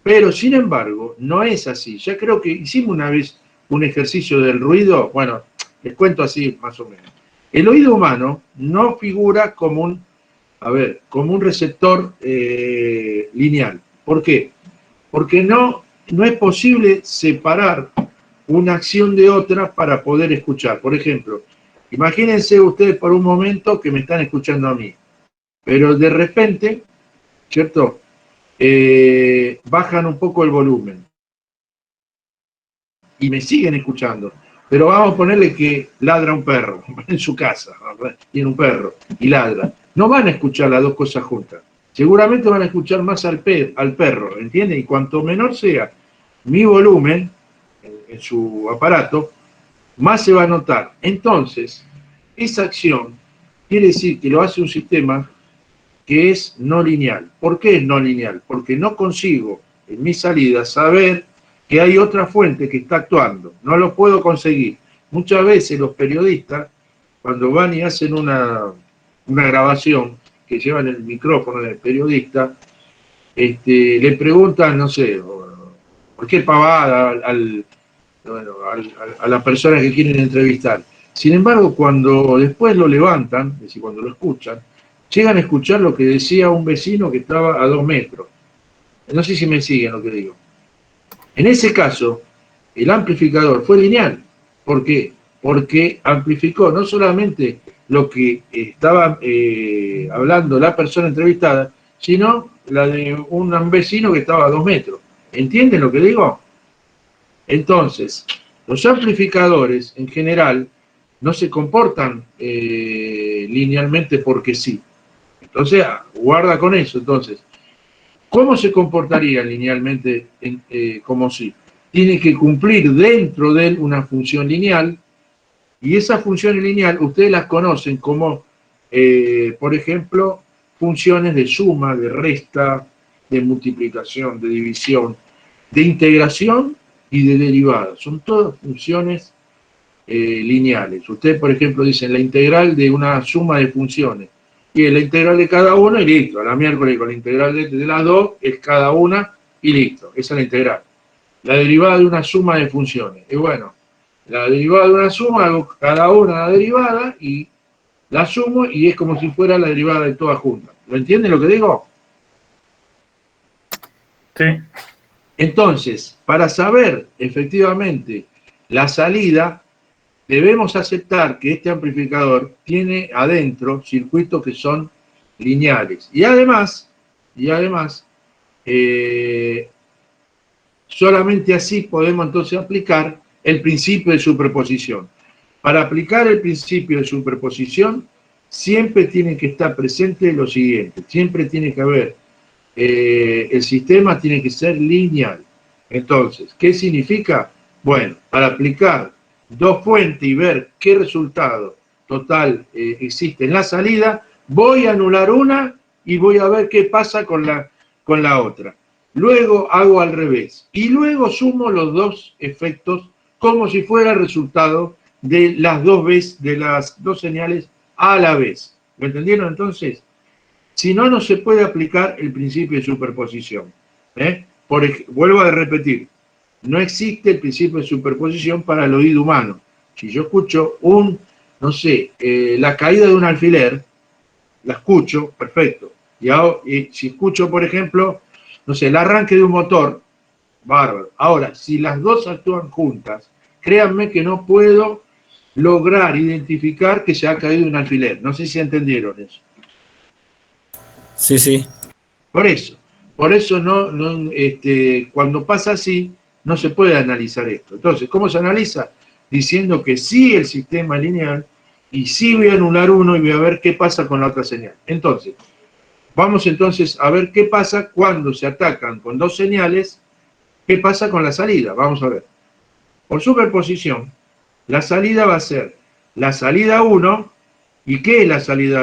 Pero, sin embargo, no es así. Ya creo que hicimos una vez un ejercicio del ruido, bueno, les cuento así más o menos. El oído humano no figura como un receptor lineal. ¿Por qué? Porque no es posible separar una acción de otra para poder escuchar. Por ejemplo, imagínense ustedes por un momento que me están escuchando a mí, pero de repente, ¿cierto? Bajan un poco el volumen y me siguen escuchando. Pero vamos a ponerle que ladra un perro en su casa, tiene un perro y ladra. No van a escuchar las dos cosas juntas. Seguramente van a escuchar más al perro, ¿entienden? Y cuanto menor sea mi volumen en su aparato, más se va a notar. Entonces, esa acción quiere decir que lo hace un sistema que es no lineal. ¿Por qué es no lineal? Porque no consigo en mi salida saber que hay otra fuente que está actuando. No lo puedo conseguir. Muchas veces los periodistas, cuando van y hacen una grabación, que llevan el micrófono del periodista, le preguntan, no sé, cualquier pavada a las personas que quieren entrevistar. Sin embargo, cuando después lo levantan, es decir, cuando lo escuchan, llegan a escuchar lo que decía un vecino que estaba a 2 metros. No sé si me siguen lo que digo. En ese caso, el amplificador fue lineal. ¿Por qué? Porque amplificó no solamente lo que estaba hablando la persona entrevistada, sino la de un vecino que estaba a 2 metros. ¿Entienden lo que digo? Entonces, los amplificadores en general no se comportan linealmente porque sí. Entonces, guarda con eso. Entonces, ¿cómo se comportaría linealmente como sí? Tiene que cumplir dentro de él una función lineal, y esas funciones lineal ustedes las conocen como por ejemplo, funciones de suma, de resta, de multiplicación, de división, de integración y de derivada. Son todas funciones lineales. Usted, por ejemplo, dice la integral de una suma de funciones. Y es la integral de cada una y listo. A la miércoles con la integral de las dos es cada una y listo. Esa es la integral. La derivada de una suma de funciones. Y bueno, la derivada de una suma, hago cada una la derivada y la sumo y es como si fuera la derivada de todas juntas. ¿Lo entienden lo que digo? Sí. Entonces, para saber efectivamente la salida, debemos aceptar que este amplificador tiene adentro circuitos que son lineales. Y además, solamente así podemos entonces aplicar el principio de superposición. Para aplicar el principio de superposición, siempre tiene que estar presente lo siguiente, siempre tiene que haber, el sistema tiene que ser lineal. Entonces, ¿qué significa? Bueno, para aplicar dos fuentes y ver qué resultado total existe en la salida, voy a anular una y voy a ver qué pasa con la otra. Luego hago al revés y luego sumo los dos efectos como si fuera el resultado de las dos señales a la vez. ¿Lo entendieron entonces? Si no, no se puede aplicar el principio de superposición. Vuelvo a repetir, no existe el principio de superposición para el oído humano. Si yo escucho la caída de un alfiler, la escucho, perfecto. Y si escucho, por ejemplo, el arranque de un motor, bárbaro. Ahora, si las dos actúan juntas, créanme que no puedo lograr identificar que se ha caído un alfiler. No sé si entendieron eso. Sí, sí. Por eso cuando pasa así, no se puede analizar esto. Entonces, ¿cómo se analiza? Diciendo que sí el sistema es lineal y sí voy a anular uno y voy a ver qué pasa con la otra señal. Entonces, vamos entonces a ver qué pasa cuando se atacan con dos señales, qué pasa con la salida. Vamos a ver. Por superposición, la salida va a ser la salida 1. ¿Y qué es la salida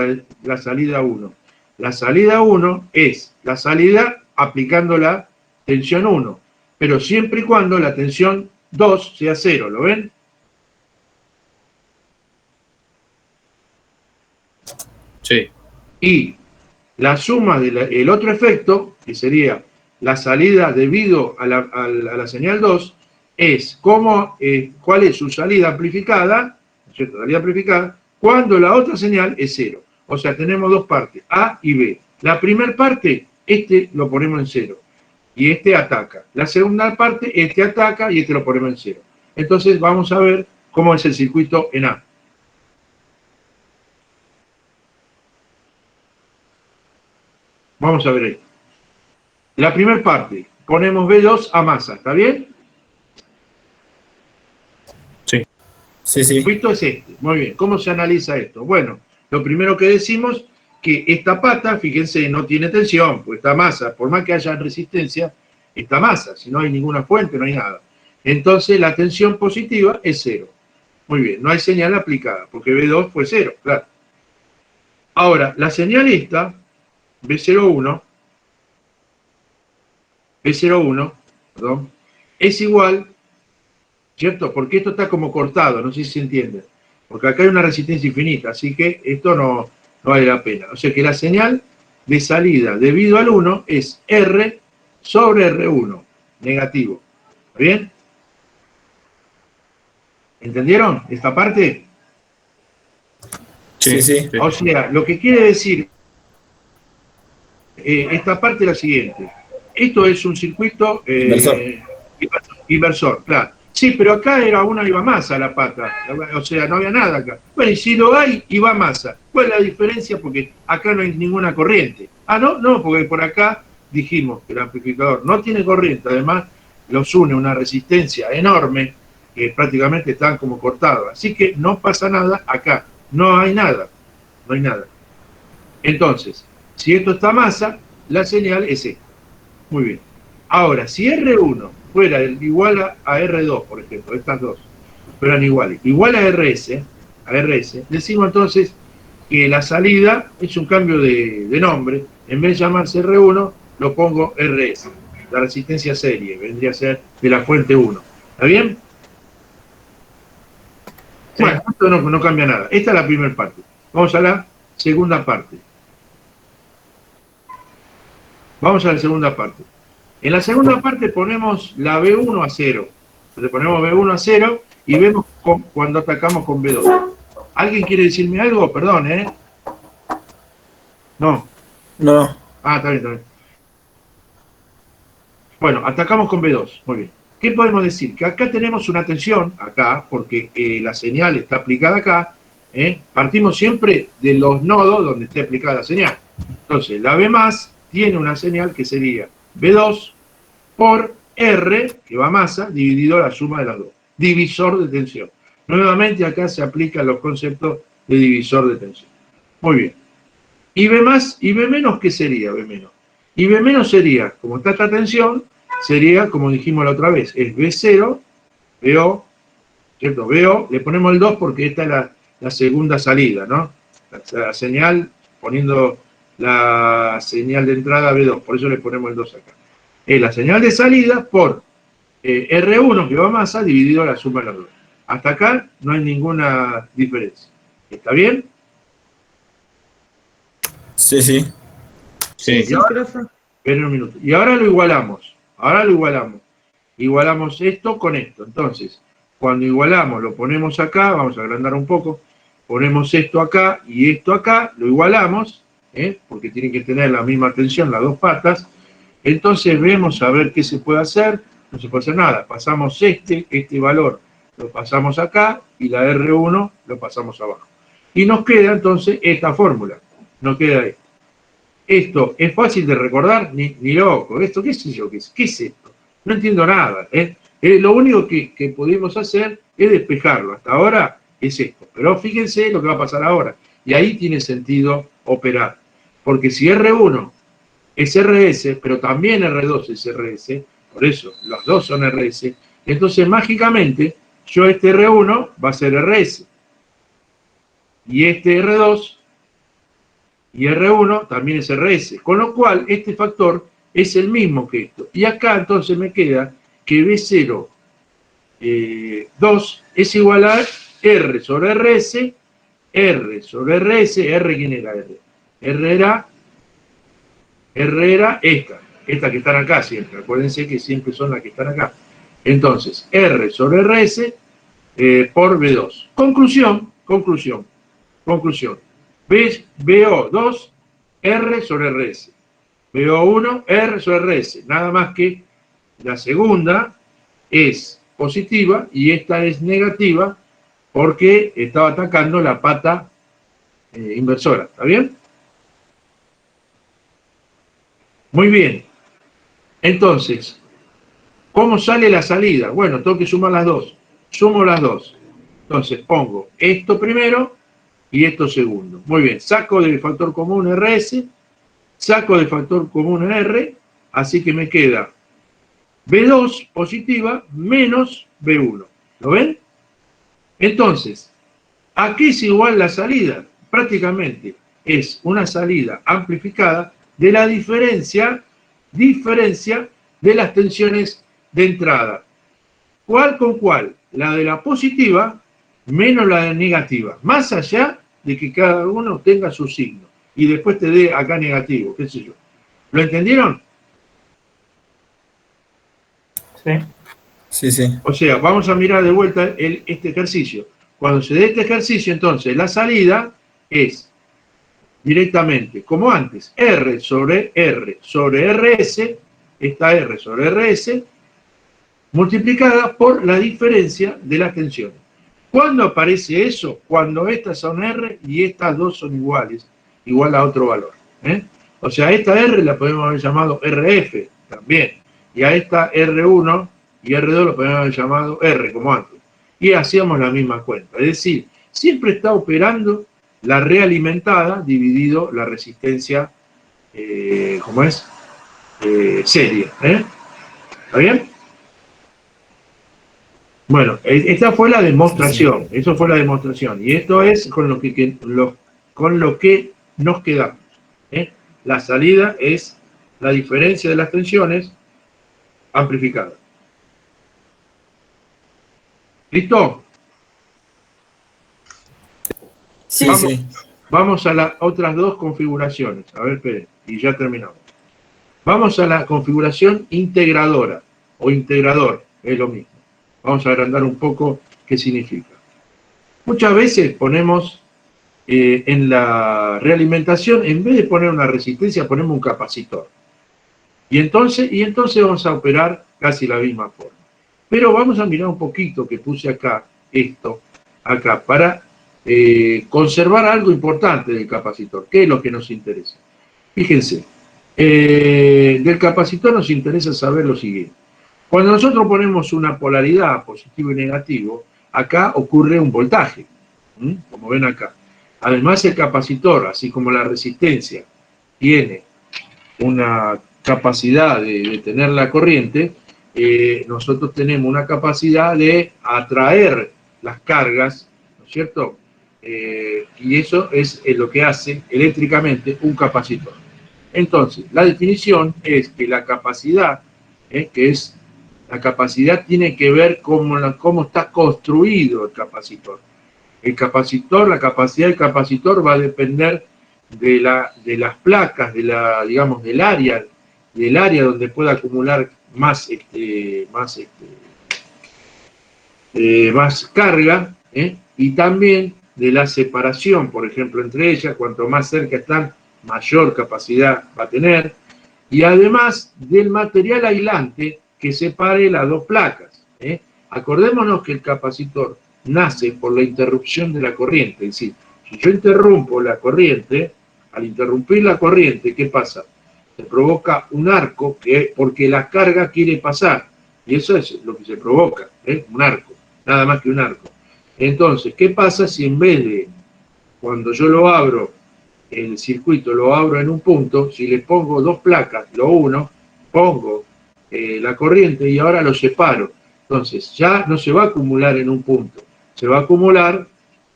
1? La salida 1 es la salida aplicando la tensión 1, pero siempre y cuando la tensión 2 sea 0, ¿lo ven? Sí. Y la suma del otro efecto, que sería la salida debido a la señal 2, es cuál es su salida amplificada, ¿cierto? Salida amplificada, cuando la otra señal es 0. O sea, tenemos dos partes, A y B. La primera parte, lo ponemos en 0. Y ataca. La segunda parte, ataca y lo ponemos en 0. Entonces, vamos a ver cómo es el circuito en A. Vamos a ver esto. La primera parte, ponemos B2 a masa, ¿está bien? Sí. Sí, El sí. circuito es este. Muy bien. ¿Cómo se analiza esto? Bueno, lo primero que decimos que esta pata, fíjense, no tiene tensión, pues está masa. Por más que haya resistencia, está masa. Si no hay ninguna fuente, no hay nada. Entonces, la tensión positiva es 0. Muy bien, no hay señal aplicada, porque B2 fue 0, claro. Ahora, la señal esta, B01, perdón, es igual, ¿cierto? Porque esto está como cortado, no sé si se entiende. Porque acá hay una resistencia infinita, así que esto no vale la pena. O sea que la señal de salida debido al 1 es R sobre R1, negativo. ¿Está bien? ¿Entendieron esta parte? Sí, sí. O sea, lo que quiere decir esta parte es la siguiente. Esto es un circuito inversor, claro. Sí, pero acá iba masa la pata, o sea, no había nada acá. Bueno, y si lo hay, iba masa. ¿Cuál es la diferencia? Porque acá no hay ninguna corriente. Ah, no, porque por acá dijimos que el amplificador no tiene corriente, además los une una resistencia enorme, que prácticamente están como cortados. Así que no pasa nada acá, no hay nada. Entonces, si esto está masa, la señal es esta. Muy bien. Ahora, si R1 fuera igual a R2, por ejemplo, estas dos fueran iguales, igual a RS, decimos entonces que la salida es un cambio de nombre. En vez de llamarse R1, lo pongo RS. La resistencia serie vendría a ser de la fuente 1. ¿Está bien? Sí. Bueno, esto no cambia nada. Esta es la primera parte. Vamos a la segunda parte. Vamos a la segunda parte. En la segunda parte ponemos la B1 a 0. Entonces ponemos B1 a 0 y vemos cuando atacamos con B2. ¿Alguien quiere decirme algo? Perdón, ¿eh? No. No. Ah, está bien, está bien. Bueno, atacamos con B2. Muy bien. ¿Qué podemos decir? Que acá tenemos una tensión, acá, porque la señal está aplicada acá. Partimos siempre de los nodos donde esté aplicada la señal. Entonces, la B más tiene una señal que sería B2 por R, que va a masa, dividido la suma de las dos. Divisor de tensión. Nuevamente acá se aplican los conceptos de divisor de tensión. Muy bien. ¿Y B más y B menos qué sería B menos? Y B menos sería, como está esta tensión, sería, como dijimos la otra vez, es B0, BO, ¿cierto? BO, le ponemos el 2 porque esta es la segunda salida, ¿no? La señal, poniendo la señal de entrada B2, por eso le ponemos el 2 acá. Es la señal de salida por R1, que va a masa, dividido la suma de las dos. Hasta acá no hay ninguna diferencia. ¿Está bien? Sí, sí. Sí. Sí, profe. Esperen un minuto. Y ahora lo igualamos. Ahora lo igualamos. Igualamos esto con esto. Entonces, cuando igualamos, lo ponemos acá, vamos a agrandar un poco, ponemos esto acá y esto acá, lo igualamos, porque tienen que tener la misma tensión las dos patas. Entonces vemos a ver qué se puede hacer. No se puede hacer nada. Pasamos este valor, lo pasamos acá y la R1 lo pasamos abajo. Y nos queda entonces esta fórmula. Nos queda esto. Esto es fácil de recordar, ni loco. Esto, ¿qué sé yo? ¿Qué es esto? No entiendo nada. Lo único que pudimos hacer es despejarlo. Hasta ahora es esto. Pero fíjense lo que va a pasar ahora. Y ahí tiene sentido operar. Porque si R1 es RS, pero también R2 es RS, por eso los dos son RS, entonces mágicamente yo este R1 va a ser RS. Y este R2 y R1 también es RS, con lo cual este factor es el mismo que esto. Y acá entonces me queda que B0 2 es igual a R sobre RS, R sobre RS, R ¿quién era R? R era esta que están acá siempre, acuérdense que siempre son las que están acá. Entonces, R sobre RS por B2. Conclusión. BO2, R sobre RS. BO1, R sobre RS. Nada más que la segunda es positiva y esta es negativa porque estaba atacando la pata inversora. ¿Está bien? Muy bien. Entonces, ¿cómo sale la salida? Bueno, tengo que sumar las dos. Sumo las dos. Entonces, pongo esto primero y esto segundo. Muy bien, saco del factor común RS, saco del factor común R, así que me queda B2 positiva menos B1. ¿Lo ven? Entonces, ¿a qué es igual la salida? Prácticamente es una salida amplificada de la diferencia de las tensiones de entrada. ¿Cuál con cuál? La de la positiva menos la de negativa. Más allá de que cada uno tenga su signo. Y después te dé acá negativo, qué sé yo. ¿Lo entendieron? Sí. Sí, sí. O sea, vamos a mirar de vuelta este ejercicio. Cuando se dé este ejercicio, entonces la salida es directamente, como antes, R sobre RS, esta R sobre RS, multiplicada por la diferencia de las tensiones. ¿Cuándo aparece eso? Cuando estas son R y estas dos son iguales, igual a otro valor. O sea, a esta R la podemos haber llamado RF también, y a esta R1 y R2 lo podemos haber llamado R, como antes. Y hacíamos la misma cuenta. Es decir, siempre está operando la realimentada dividido la resistencia, ¿cómo es? Serie. ¿Está bien? Bueno, esta fue la demostración, eso fue la demostración, y esto es con lo con lo que nos quedamos. La salida es la diferencia de las tensiones amplificada. ¿Listo? Sí, Vamos, sí. vamos a las otras dos configuraciones. A ver, esperen, y ya terminamos. Vamos a la configuración integradora o integrador, es lo mismo. Vamos a agrandar un poco qué significa. Muchas veces ponemos en la realimentación, en vez de poner una resistencia, ponemos un capacitor. Y entonces vamos a operar casi la misma forma. Pero vamos a mirar un poquito que puse acá, esto, acá, para conservar algo importante del capacitor. ¿Qué es lo que nos interesa? Fíjense, del capacitor nos interesa saber lo siguiente. Cuando nosotros ponemos una polaridad, positivo y negativo, acá ocurre un voltaje, como ven acá. Además, el capacitor, así como la resistencia, tiene una capacidad de tener la corriente, nosotros tenemos una capacidad de atraer las cargas, ¿no es cierto? Y eso es lo que hace eléctricamente un capacitor. Entonces, la definición es que la capacidad, la capacidad tiene que ver con cómo está construido el capacitor. El capacitor, la capacidad del capacitor va a depender de las placas, digamos, del área donde pueda acumular más carga, y también de la separación, por ejemplo, entre ellas. Cuanto más cerca están, mayor capacidad va a tener, y además del material aislante que separe las dos placas. Acordémonos que el capacitor nace por la interrupción de la corriente, es decir, si yo interrumpo la corriente, al interrumpir la corriente, ¿qué pasa? Se provoca un arco porque la carga quiere pasar, y eso es lo que se provoca, un arco, nada más que un arco. Entonces, ¿qué pasa si en vez de, cuando yo lo abro, el circuito lo abro en un punto, si le pongo dos placas, lo uno, pongo la corriente y ahora lo separo? Entonces, ya no se va a acumular en un punto, se va a acumular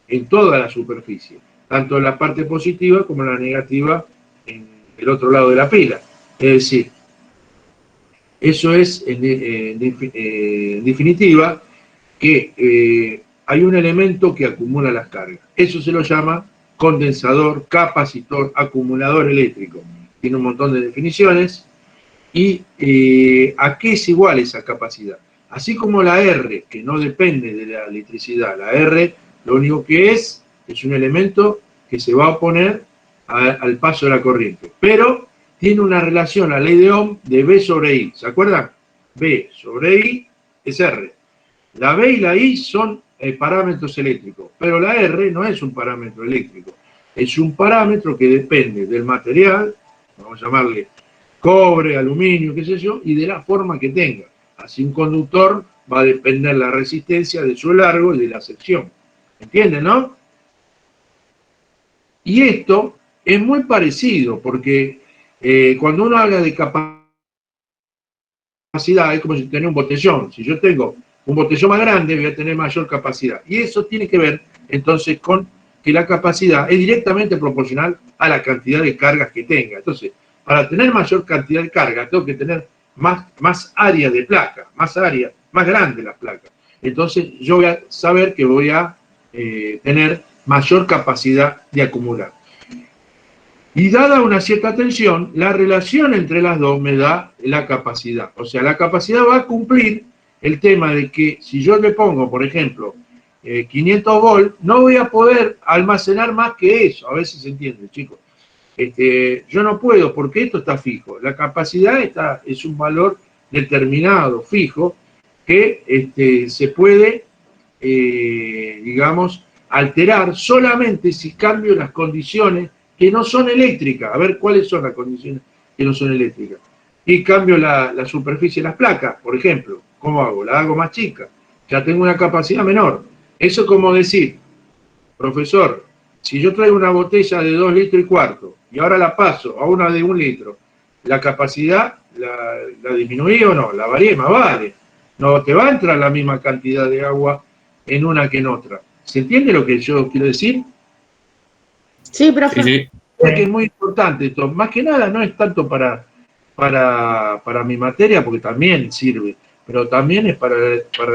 en toda la superficie, tanto en la parte positiva como en la negativa en el otro lado de la pila. Es decir, eso es en definitiva que hay un elemento que acumula las cargas. Eso se lo llama condensador, capacitor, acumulador eléctrico. Tiene un montón de definiciones. ¿Y a qué es igual esa capacidad? Así como la R, que no depende de la electricidad, la R lo único que es un elemento que se va a oponer al paso de la corriente. Pero tiene una relación, la ley de Ohm, de B sobre I. ¿Se acuerdan? B sobre I es R. La B y la I son parámetros eléctricos, pero la R no es un parámetro eléctrico. Es un parámetro que depende del material, vamos a llamarle cobre, aluminio, qué sé yo, y de la forma que tenga. Así un conductor va a depender la resistencia de su largo y de la sección. ¿Entienden, no? Y esto es muy parecido, porque cuando uno habla de capacidad, es como si tenía un botellón. Si yo tengo un botellón más grande, voy a tener mayor capacidad. Y eso tiene que ver, entonces, con que la capacidad es directamente proporcional a la cantidad de cargas que tenga. Entonces, para tener mayor cantidad de carga, tengo que tener más área de placa, más grande las placas. Entonces, yo voy a saber que voy a tener mayor capacidad de acumular. Y dada una cierta tensión, la relación entre las dos me da la capacidad. O sea, la capacidad va a cumplir el tema de que si yo le pongo, por ejemplo, 500 volts, no voy a poder almacenar más que eso. A veces se entiende, chicos. Yo no puedo porque esto está fijo. La capacidad es un valor determinado, fijo, que se puede, digamos, alterar solamente si cambio las condiciones que no son eléctricas. A ver, ¿cuáles son las condiciones que no son eléctricas? Y cambio la superficie de las placas, por ejemplo. ¿Cómo hago? La hago más chica. Ya tengo una capacidad menor. Eso es como decir, profesor, si yo traigo una botella de 2,25 litros y ahora la paso a una de 1 litro, ¿la capacidad la disminuí o no? La varié, más vale. No te va a entrar la misma cantidad de agua en una que en otra. ¿Se entiende lo que yo quiero decir? Sí, profe. Sí, sí. Porque es muy importante esto. Más que nada no es tanto para mi materia, porque también sirve, pero también es para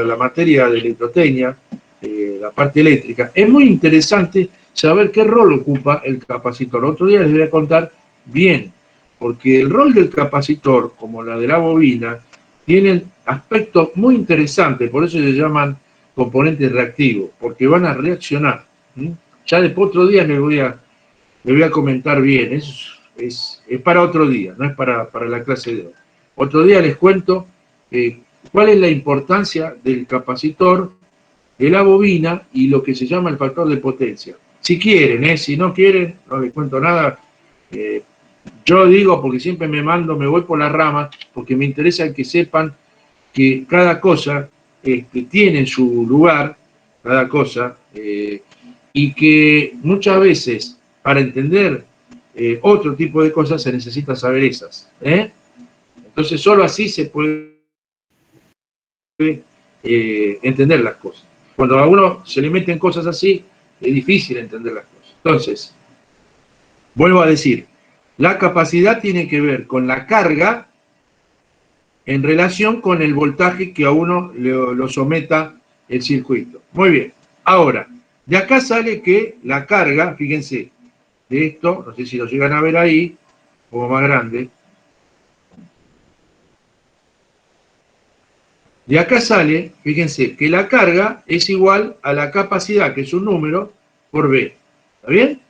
la materia de electrotecnia, la parte eléctrica. Es muy interesante saber qué rol ocupa el capacitor. Otro día les voy a contar bien, porque el rol del capacitor, como la de la bobina, tienen aspectos muy interesantes, por eso se llaman componentes reactivos, porque van a reaccionar. Ya después otro día les voy a comentar bien, es para otro día, no es para la clase de hoy. Otro día les cuento cuál es la importancia del capacitor, de la bobina y lo que se llama el factor de potencia. Si quieren, si no quieren, no les cuento nada. Yo digo, porque siempre me voy por las ramas, porque me interesa que sepan que cada cosa tiene su lugar, cada cosa, y que muchas veces para entender otro tipo de cosas se necesita saber esas. Entonces solo así se puede entender las cosas. Cuando a uno se le meten cosas así, es difícil entender las cosas. Entonces, vuelvo a decir, la capacidad tiene que ver con la carga en relación con el voltaje que a uno lo someta el circuito. Muy bien. Ahora, de acá sale que la carga, fíjense, de esto, no sé si lo llegan a ver ahí, como más grande. De acá sale, fíjense, que la carga es igual a la capacidad, que es un número, por B. ¿Está bien?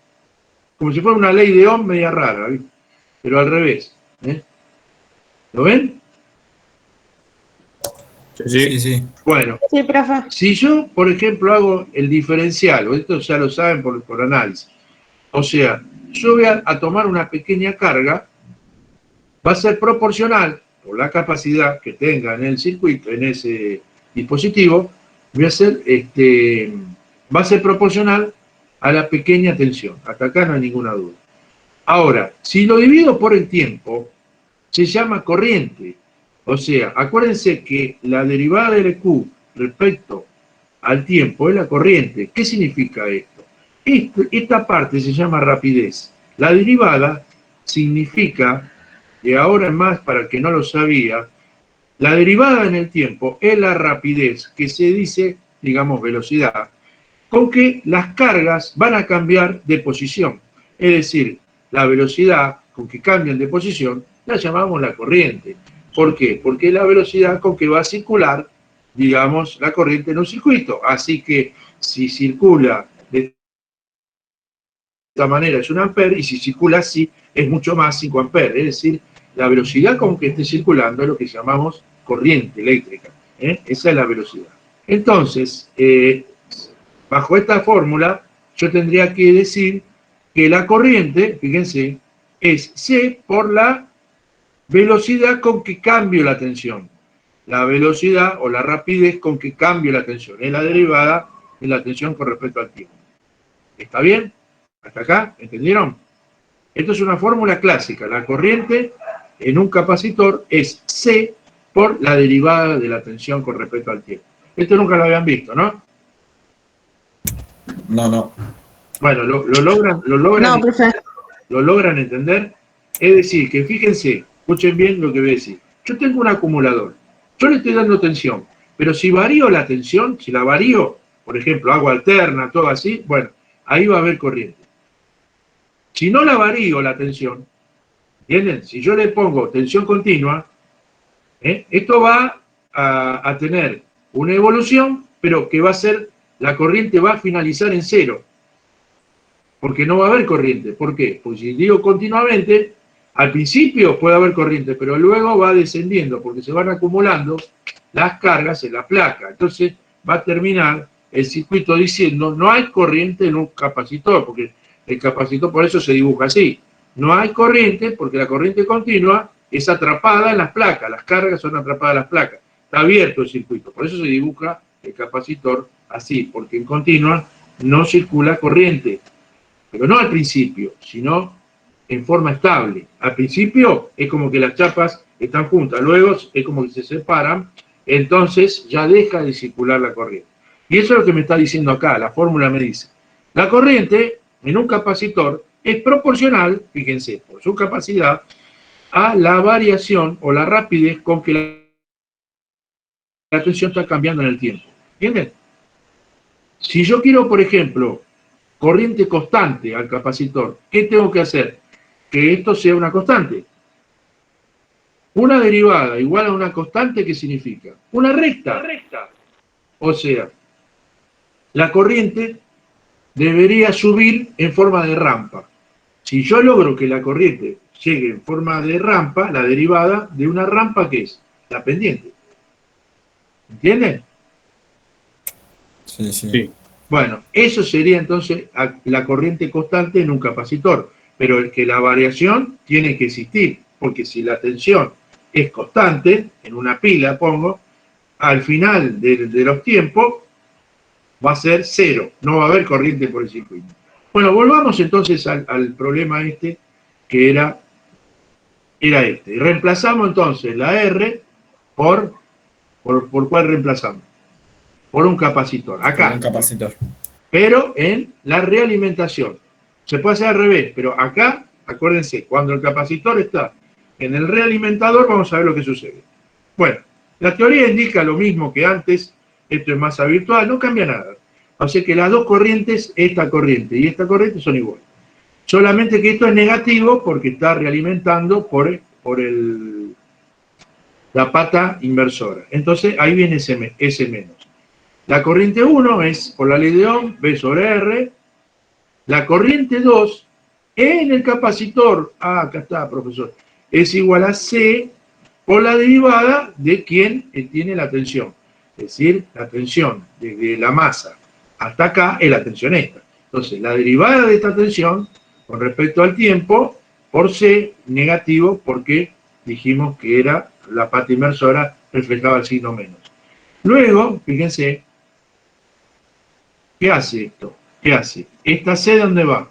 Como si fuera una ley de Ohm media rara, ¿viste? Pero al revés. ¿Lo ven? Sí, sí. Sí, sí. Bueno, Sí, profe. si yo, por ejemplo, hago el diferencial, o esto ya lo saben por análisis, o sea, yo voy a tomar una pequeña carga, va a ser proporcional, por la capacidad que tenga en el circuito, en ese dispositivo, va a ser proporcional a la pequeña tensión. Hasta acá no hay ninguna duda. Ahora, si lo divido por el tiempo, se llama corriente. O sea, acuérdense que la derivada del Q respecto al tiempo es la corriente. ¿Qué significa esto? Esta parte se llama rapidez. La derivada significa, de ahora en más para el que no lo sabía, la derivada en el tiempo es la rapidez, que se dice, digamos, velocidad, con que las cargas van a cambiar de posición. Es decir, la velocidad con que cambian de posición la llamamos la corriente. ¿Por qué? Porque es la velocidad con que va a circular, digamos, la corriente en un circuito. Así que si circula de esta manera es 1 ampere y si circula así es mucho más 5 amperes. Es decir, la velocidad con que esté circulando es lo que llamamos corriente eléctrica. Esa es la velocidad. Entonces, bajo esta fórmula, yo tendría que decir que la corriente, fíjense, es C por la velocidad con que cambio la tensión. La velocidad o la rapidez con que cambio la tensión. Es la derivada de la tensión con respecto al tiempo. ¿Está bien? ¿Hasta acá? ¿Entendieron? Esto es una fórmula clásica. La corriente en un capacitor es C por la derivada de la tensión con respecto al tiempo. Esto nunca lo habían visto, ¿no? No. Bueno, lo No, profe. logran entender. Es decir, que fíjense, escuchen bien lo que voy a decir. Yo tengo un acumulador, yo le estoy dando tensión, pero si varío la tensión, si la varío, por ejemplo, hago alterna, todo así, bueno, ahí va a haber corriente. Si no la varío la tensión, ¿entienden? Si yo le pongo tensión continua, esto va a tener una evolución, pero que va a ser, la corriente va a finalizar en cero. Porque no va a haber corriente. ¿Por qué? Porque si digo continuamente, al principio puede haber corriente, pero luego va descendiendo, porque se van acumulando las cargas en la placa. Entonces va a terminar el circuito diciendo, no hay corriente en un capacitor, porque el capacitor por eso se dibuja así. No hay corriente porque la corriente continua es atrapada en las placas, las cargas son atrapadas en las placas. Está abierto el circuito, por eso se dibuja el capacitor así, porque en continua no circula corriente. Pero no al principio, sino en forma estable. Al principio es como que las chapas están juntas, luego es como que se separan, entonces ya deja de circular la corriente. Y eso es lo que me está diciendo acá, la fórmula me dice. La corriente en un capacitor es proporcional, fíjense, por su capacidad, a la variación o la rapidez con que la tensión está cambiando en el tiempo. ¿Entienden? Si yo quiero, por ejemplo, corriente constante al capacitor, ¿qué tengo que hacer? Que esto sea una constante. Una derivada igual a una constante, ¿qué significa? Una recta. O sea, la corriente debería subir en forma de rampa. Si yo logro que la corriente llegue en forma de rampa, la derivada de una rampa, ¿qué es? La pendiente. ¿Entienden? Sí, sí. Sí. Bueno, eso sería entonces la corriente constante en un capacitor, pero el que la variación tiene que existir, porque si la tensión es constante, en una pila pongo, al final de los tiempos va a ser cero, no va a haber corriente por el circuito. Bueno, volvamos entonces al problema este, que era este. Y reemplazamos entonces la R ¿por cuál reemplazamos? Por un capacitor, Por acá. un capacitor. Pero en la realimentación. Se puede hacer al revés, pero acá, acuérdense, cuando el capacitor está en el realimentador, vamos a ver lo que sucede. Bueno, la teoría indica lo mismo que antes, esto es masa virtual, no cambia nada. O sea que las dos corrientes, esta corriente y esta corriente son iguales. Solamente que esto es negativo porque está realimentando por la pata inversora. Entonces ahí viene ese menos. La corriente 1 es, por la ley de Ohm, V sobre R. La corriente 2 en el capacitor, acá está, profesor, es igual a C por la derivada de quien tiene la tensión. Es decir, la tensión desde la masa hasta acá es la tensión esta. Entonces, la derivada de esta tensión con respecto al tiempo, por C, negativo, porque dijimos que era la pata inversora, reflejaba el signo menos. Luego, fíjense, ¿qué hace esto? ¿Qué hace? ¿Esta C dónde va?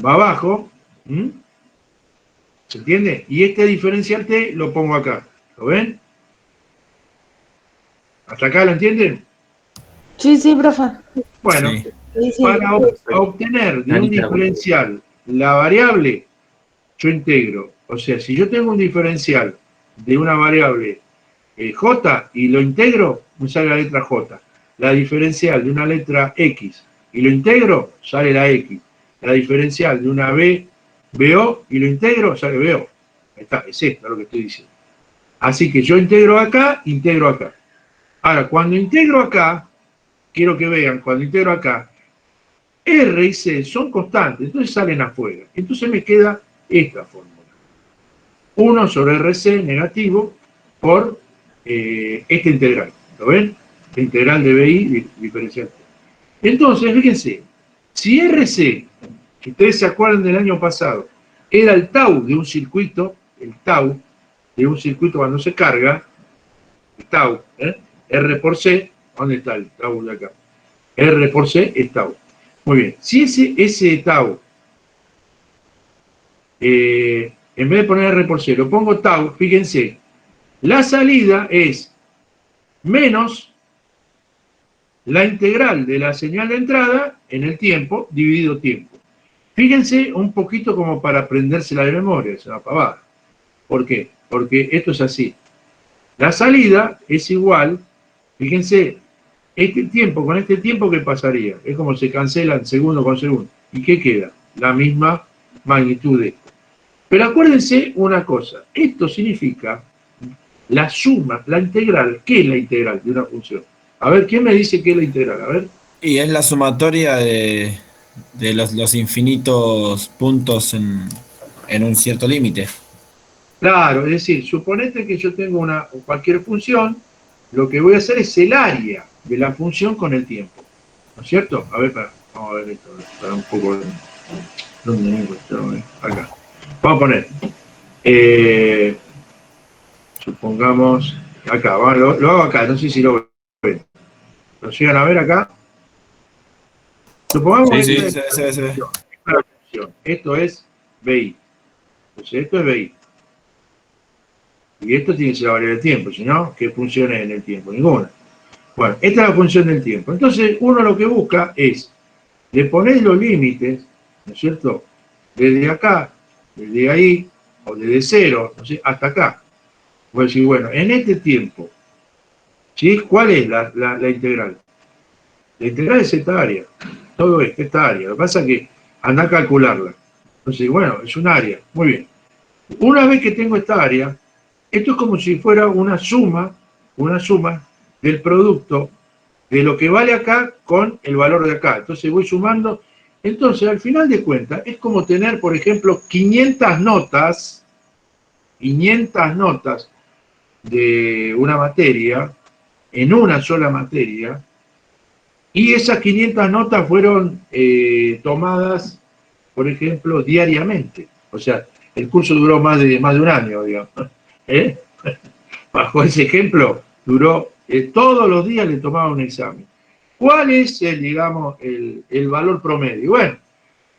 Va abajo, ¿m? ¿Se entiende? Y este diferencial T lo pongo acá, ¿lo ven? ¿Hasta acá lo entienden? Sí, sí, profe. Bueno, Sí. Sí, sí. para obtener de un diferencial la variable, yo integro. O sea, si yo tengo un diferencial de una variable J y lo integro, me sale la letra J. La diferencial de una letra X y lo integro, sale la X. La diferencial de una BO y lo integro, sale BO. Ahí está, es esto lo que estoy diciendo. Así que yo integro acá, integro acá. Ahora, cuando integro acá, quiero que vean, cuando integro acá, R y C son constantes, entonces salen afuera. Entonces me queda esta fórmula. 1 sobre RC negativo por esta integral. ¿Lo ven? La integral de BI diferencial. Entonces, fíjense, si RC, que ustedes se acuerdan del año pasado, era el tau de un circuito, el tau de un circuito cuando se carga, el tau, R por C, ¿dónde está el tau de acá? R por C es tau. Muy bien, si ese tau, en vez de poner R por C, lo pongo tau, fíjense, la salida es menos la integral de la señal de entrada en el tiempo dividido tiempo. Fíjense un poquito como para aprendérsela de memoria, es una pavada. ¿Por qué? Porque esto es así. La salida es igual, fíjense, este tiempo con este tiempo, ¿qué pasaría? Es como se cancelan segundo con segundo. ¿Y qué queda? La misma magnitud de esto. Pero acuérdense una cosa, esto significa la suma, la integral. ¿Qué es la integral de una función? A ver, ¿quién me dice qué es la integral? A ver. Y es la sumatoria de los infinitos puntos en un cierto límite. Claro, es decir, suponete que yo tengo cualquier función, lo que voy a hacer es el área de la función con el tiempo. ¿No es cierto? A ver, vamos a ver esto, para un poco. ¿Dónde vengo esto? Acá. Vamos a poner. Supongamos. Acá, lo hago acá, no sé si lo ven. ¿Lo llegan a ver acá? Supongamos Sí, que sí, se ve. esto es BI. Entonces, esto es BI. Y esto tiene que ser la variable de tiempo, si no, ¿qué función es en el tiempo? Ninguna. Bueno, esta es la función del tiempo. Entonces, uno lo que busca es le ponés los límites, ¿no es cierto? Desde acá, desde ahí, o desde cero, no sé, hasta acá. Voy a decir, bueno, en este tiempo, ¿sí? ¿Cuál es la integral? La integral es esta área, todo es esta área. Lo que pasa es que anda a calcularla. Entonces, bueno, es un área, muy bien. Una vez que tengo esta área, esto es como si fuera una suma del producto de lo que vale acá con el valor de acá. Entonces voy sumando. Entonces, al final de cuentas, es como tener, por ejemplo, 500 notas de una materia, en una sola materia, y esas 500 notas fueron tomadas, por ejemplo, diariamente. O sea, el curso duró más de un año, digamos. ¿Eh? Bajo ese ejemplo, duró, todos los días le tomaba un examen. ¿Cuál es digamos, el valor promedio? Bueno,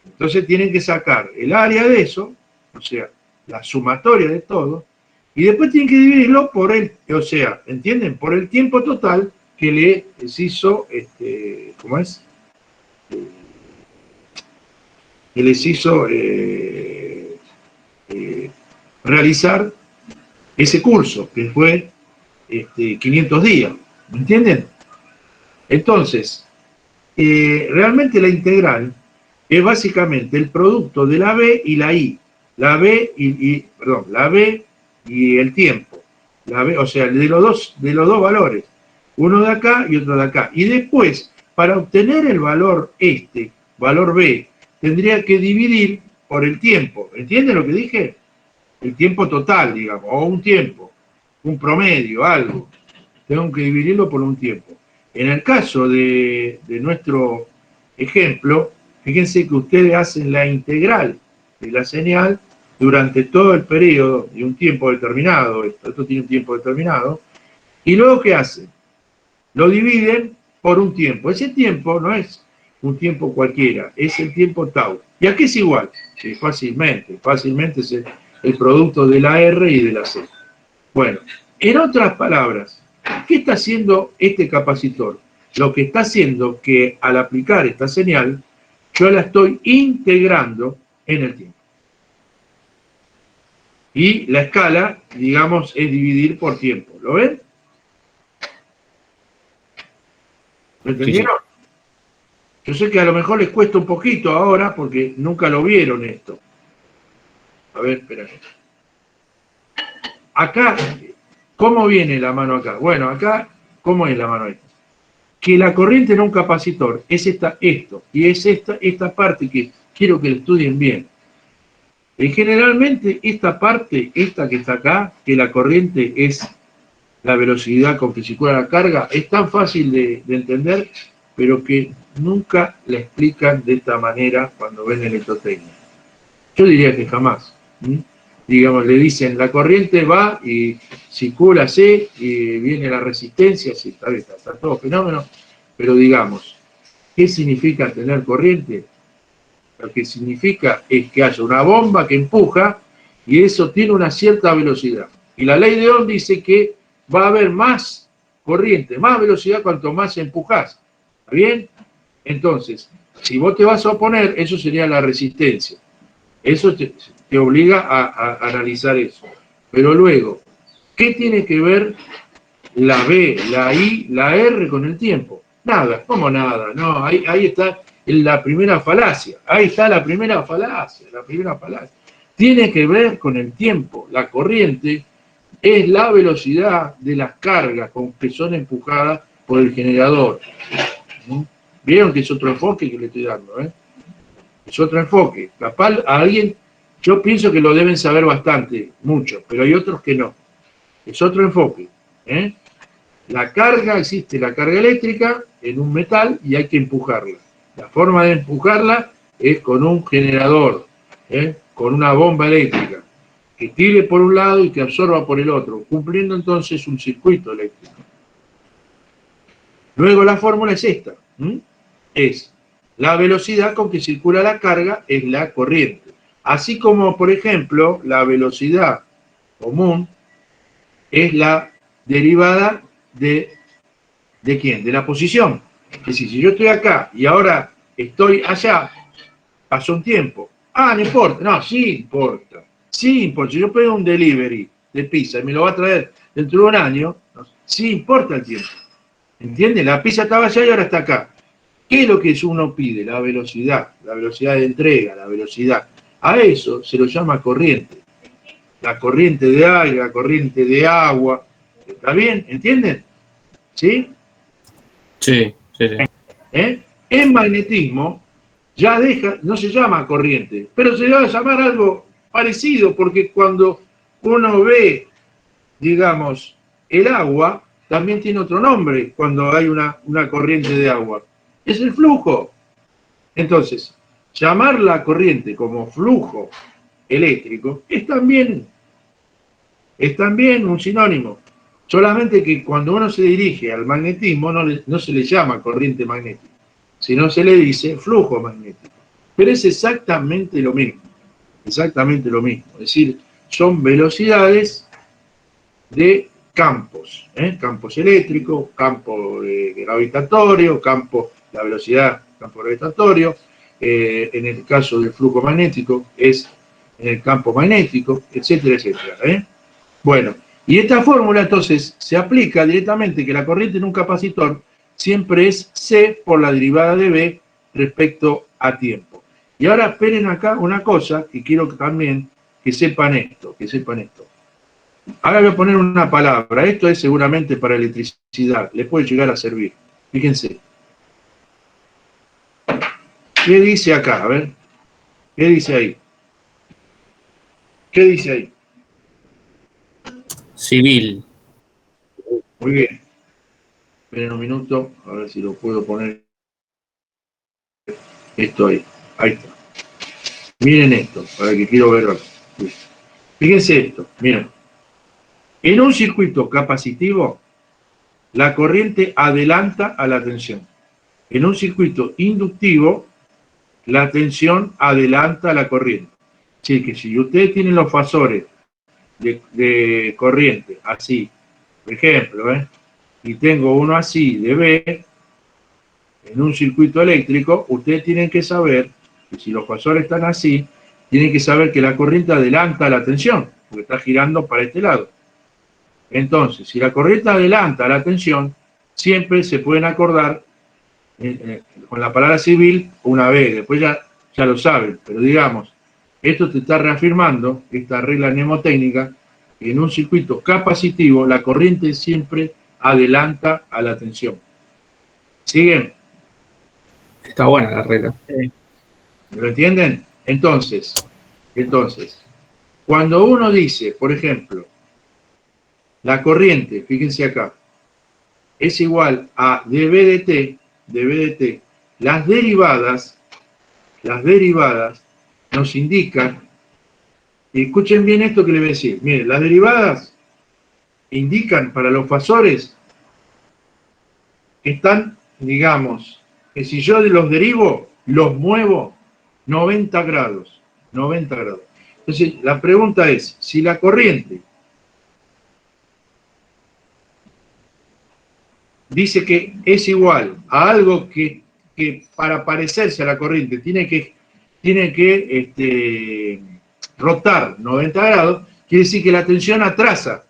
entonces tienen que sacar el área de eso, o sea, la sumatoria de todo, y después tienen que dividirlo por o sea, ¿entienden? Por el tiempo total que les hizo, ¿cómo es? Que les hizo realizar ese curso, que fue 500 días, ¿me entienden? Entonces, realmente la integral es básicamente el producto de la B y la I. La B la B y el tiempo. La B, o sea, de los dos valores. Uno de acá y otro de acá. Y después, para obtener el valor valor B, tendría que dividir por el tiempo. ¿Entienden lo que dije? El tiempo total, digamos, o un tiempo, un promedio, algo. Tengo que dividirlo por un tiempo. En el caso de nuestro ejemplo, fíjense que ustedes hacen la integral de la señal durante todo el periodo de un tiempo determinado, esto tiene un tiempo determinado, y luego ¿qué hacen? Lo dividen por un tiempo. Ese tiempo no es un tiempo cualquiera, es el tiempo tau. ¿Y a qué es igual? Sí, fácilmente es el producto de la R y de la C. Bueno, en otras palabras, ¿qué está haciendo este capacitor? Lo que está haciendo que al aplicar esta señal, yo la estoy integrando en el tiempo. Y la escala, digamos, es dividir por tiempo. ¿Lo ven? ¿Lo entendieron? Yo sé que a lo mejor les cuesta un poquito ahora porque nunca lo vieron esto. A ver, espera. Acá, ¿cómo viene la mano acá? Bueno, acá, ¿cómo es la mano esta? Que la corriente en un capacitor es esto, y es esta parte que quiero que lo estudien bien. Generalmente esta parte, esta que está acá, que la corriente es la velocidad con que circula la carga, es tan fácil de entender, pero que nunca la explican de esta manera cuando ven electrotecnia. Yo diría que jamás. Digamos, le dicen, la corriente va y circula así, y viene la resistencia, sí, está todo fenómeno, pero digamos, ¿qué significa tener corriente? Lo que significa es que haya una bomba que empuja y eso tiene una cierta velocidad. Y la ley de Ohm dice que va a haber más corriente, más velocidad cuanto más empujás. ¿Está bien? Entonces, si vos te vas a oponer, eso sería la resistencia. Eso te obliga a analizar eso. Pero luego, ¿qué tiene que ver la B, la I, la R con el tiempo? Nada, ¿cómo nada? No, ahí está la primera falacia. Ahí está la primera falacia. Tiene que ver con el tiempo. La corriente es la velocidad de las cargas con que son empujadas por el generador. Vieron que es otro enfoque que le estoy dando, ¿eh? Es otro enfoque. Capaz a alguien, yo pienso que lo deben saber bastante, mucho, pero hay otros que no. Es otro enfoque. La carga, existe la carga eléctrica en un metal y hay que empujarla. La forma de empujarla es con un generador, con una bomba eléctrica, que tire por un lado y que absorba por el otro, cumpliendo entonces un circuito eléctrico. Luego la fórmula es esta. Es la velocidad con que circula la carga es la corriente. Así como, por ejemplo, la velocidad común es la derivada ¿de quién? De la posición. Es decir, si yo estoy acá y ahora estoy allá, pasó un tiempo. Ah, no importa. No, sí importa. Sí importa. Si yo pego un delivery de pizza y me lo va a traer dentro de un año, sí importa el tiempo. ¿Entiendes? La pizza estaba allá y ahora está acá. ¿Qué es lo que uno pide? La velocidad de entrega, la velocidad. A eso se lo llama corriente. La corriente de aire, la corriente de agua. ¿Está bien? ¿Entienden? ¿Sí? Sí, sí, sí. En magnetismo ya no se llama corriente, pero se va a llamar algo parecido, porque cuando uno ve, digamos, el agua, también tiene otro nombre cuando hay una corriente de agua. Es el flujo. Entonces, llamar la corriente como flujo eléctrico es también un sinónimo. Solamente que cuando uno se dirige al magnetismo no se le llama corriente magnética, sino se le dice flujo magnético. Pero es exactamente lo mismo. Exactamente lo mismo. Es decir, son velocidades de campos. Campos eléctricos, campo gravitatorio, la velocidad, campo gravitatorio. En el caso del flujo magnético es en el campo magnético, etcétera, etcétera. Bueno, y esta fórmula entonces se aplica directamente que la corriente en un capacitor siempre es C por la derivada de B respecto a tiempo. Y ahora esperen acá una cosa que quiero también que sepan esto, Ahora voy a poner una palabra, esto es seguramente para electricidad, les puede llegar a servir. Fíjense. ¿Qué dice acá? A ver, ¿qué dice ahí? ¿Qué dice ahí? Civil. Muy bien. Esperen un minuto, a ver si lo puedo poner esto ahí. Ahí está. Miren esto, para que quiero verlo. Fíjense esto, miren. En un circuito capacitivo, la corriente adelanta a la tensión. En un circuito inductivo, la tensión adelanta a la corriente. Así que si ustedes tienen los fasores de corriente así, por ejemplo, y tengo uno así de B, en un circuito eléctrico, ustedes tienen que saber que si los fasores están así, tienen que saber que la corriente adelanta la tensión, porque está girando para este lado. Entonces, si la corriente adelanta la tensión, siempre se pueden acordar con la palabra civil una vez, después ya lo saben, pero digamos, esto te está reafirmando, esta regla mnemotécnica, que en un circuito capacitivo la corriente siempre adelanta a la tensión. ¿Siguen? Está buena la regla. ¿Lo entienden? Entonces, cuando uno dice, por ejemplo, la corriente, fíjense acá, es igual a dB de t, las derivadas nos indican, y escuchen bien esto que les voy a decir, miren, las derivadas indican para los fasores que están, digamos, que si yo los derivo, los muevo 90 grados. Entonces, la pregunta es, si la corriente dice que es igual a algo que para parecerse a la corriente tiene que rotar 90 grados, quiere decir que la tensión atrasa.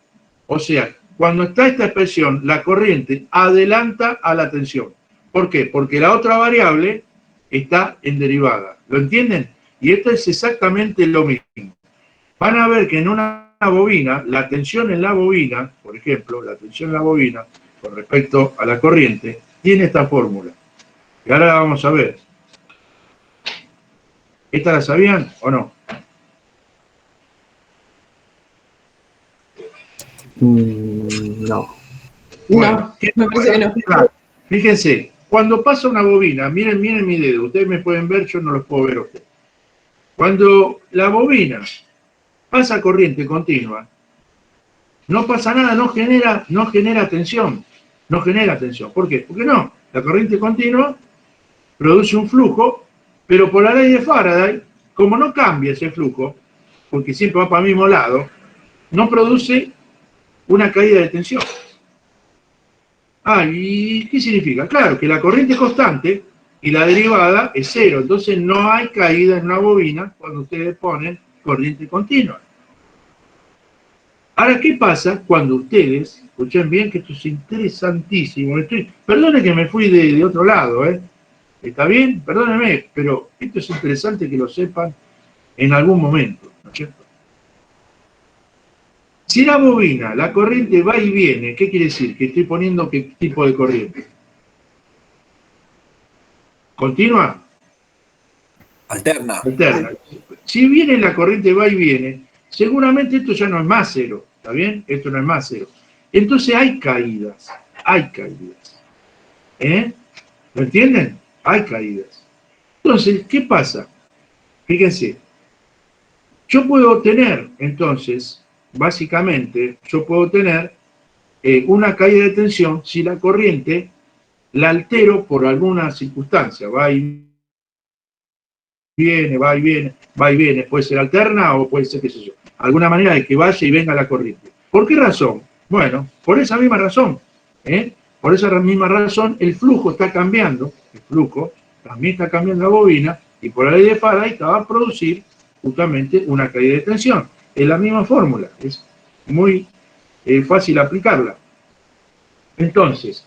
O sea, cuando está esta expresión, la corriente adelanta a la tensión. ¿Por qué? Porque la otra variable está en derivada. ¿Lo entienden? Y esto es exactamente lo mismo. Van a ver que en una bobina, la tensión en la bobina, por ejemplo, la tensión en la bobina, con respecto a la corriente, tiene esta fórmula. Y ahora la vamos a ver. ¿Esta la sabían o no? No. Bueno, No, me parece que no. claro, fíjense, cuando pasa una bobina, miren mi dedo, ustedes me pueden ver, yo no los puedo ver a ustedes. Cuando la bobina pasa corriente continua, no pasa nada, no genera tensión. ¿Por qué? Porque no, la corriente continua produce un flujo, pero por la ley de Faraday, como no cambia ese flujo, porque siempre va para el mismo lado, no produce una caída de tensión. ¿Y qué significa? Claro, que la corriente constante y la derivada es 0. Entonces no hay caída en una bobina cuando ustedes ponen corriente continua. Ahora, ¿qué pasa cuando ustedes, escuchen bien que esto es interesantísimo, perdone que me fui de otro lado, ¿está bien? Perdónenme, pero esto es interesante que lo sepan en algún momento, ¿no es cierto? Si la bobina, la corriente va y viene, ¿qué quiere decir? Que estoy poniendo qué tipo de corriente. ¿Continua? Alterna. Alterna. Si viene la corriente va y viene, seguramente esto ya no es más 0, ¿está bien? Esto no es más 0. Entonces hay caídas, ¿lo entienden? Hay caídas. Entonces, ¿qué pasa? Fíjense, yo puedo tener, entonces, básicamente, yo puedo tener una caída de tensión si la corriente la altero por alguna circunstancia, va y viene, va y viene, va y viene, puede ser alterna o puede ser, qué sé yo, alguna manera de que vaya y venga la corriente. ¿Por qué razón? Bueno, por esa misma razón, por esa misma razón el flujo está cambiando, el flujo también está cambiando la bobina, y por la ley de Faraday va a producir justamente una caída de tensión. Es la misma fórmula, es muy fácil aplicarla. Entonces,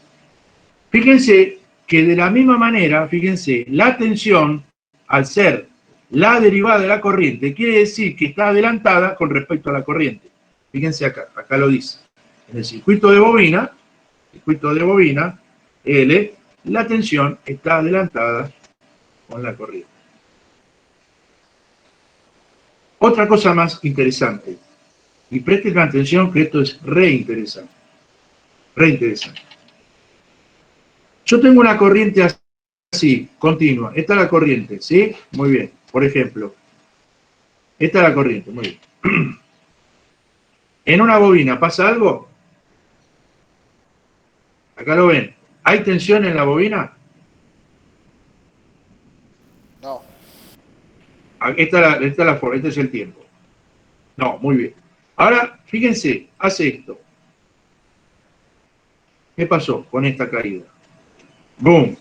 fíjense que de la misma manera, fíjense, la tensión, al ser la derivada de la corriente, quiere decir que está adelantada con respecto a la corriente. Fíjense acá lo dice. En el circuito de bobina, L, la tensión está adelantada con la corriente. Otra cosa más interesante, y presten atención que esto es re interesante. Yo tengo una corriente así, continua. Esta es la corriente, ¿sí? Muy bien. Por ejemplo, esta es la corriente, muy bien. En una bobina, ¿pasa algo? Acá lo ven. ¿Hay tensión en la bobina? No. Esta es la forma, este es el tiempo. No, muy bien. Ahora, fíjense, hace esto. ¿Qué pasó con esta caída? ¡Boom!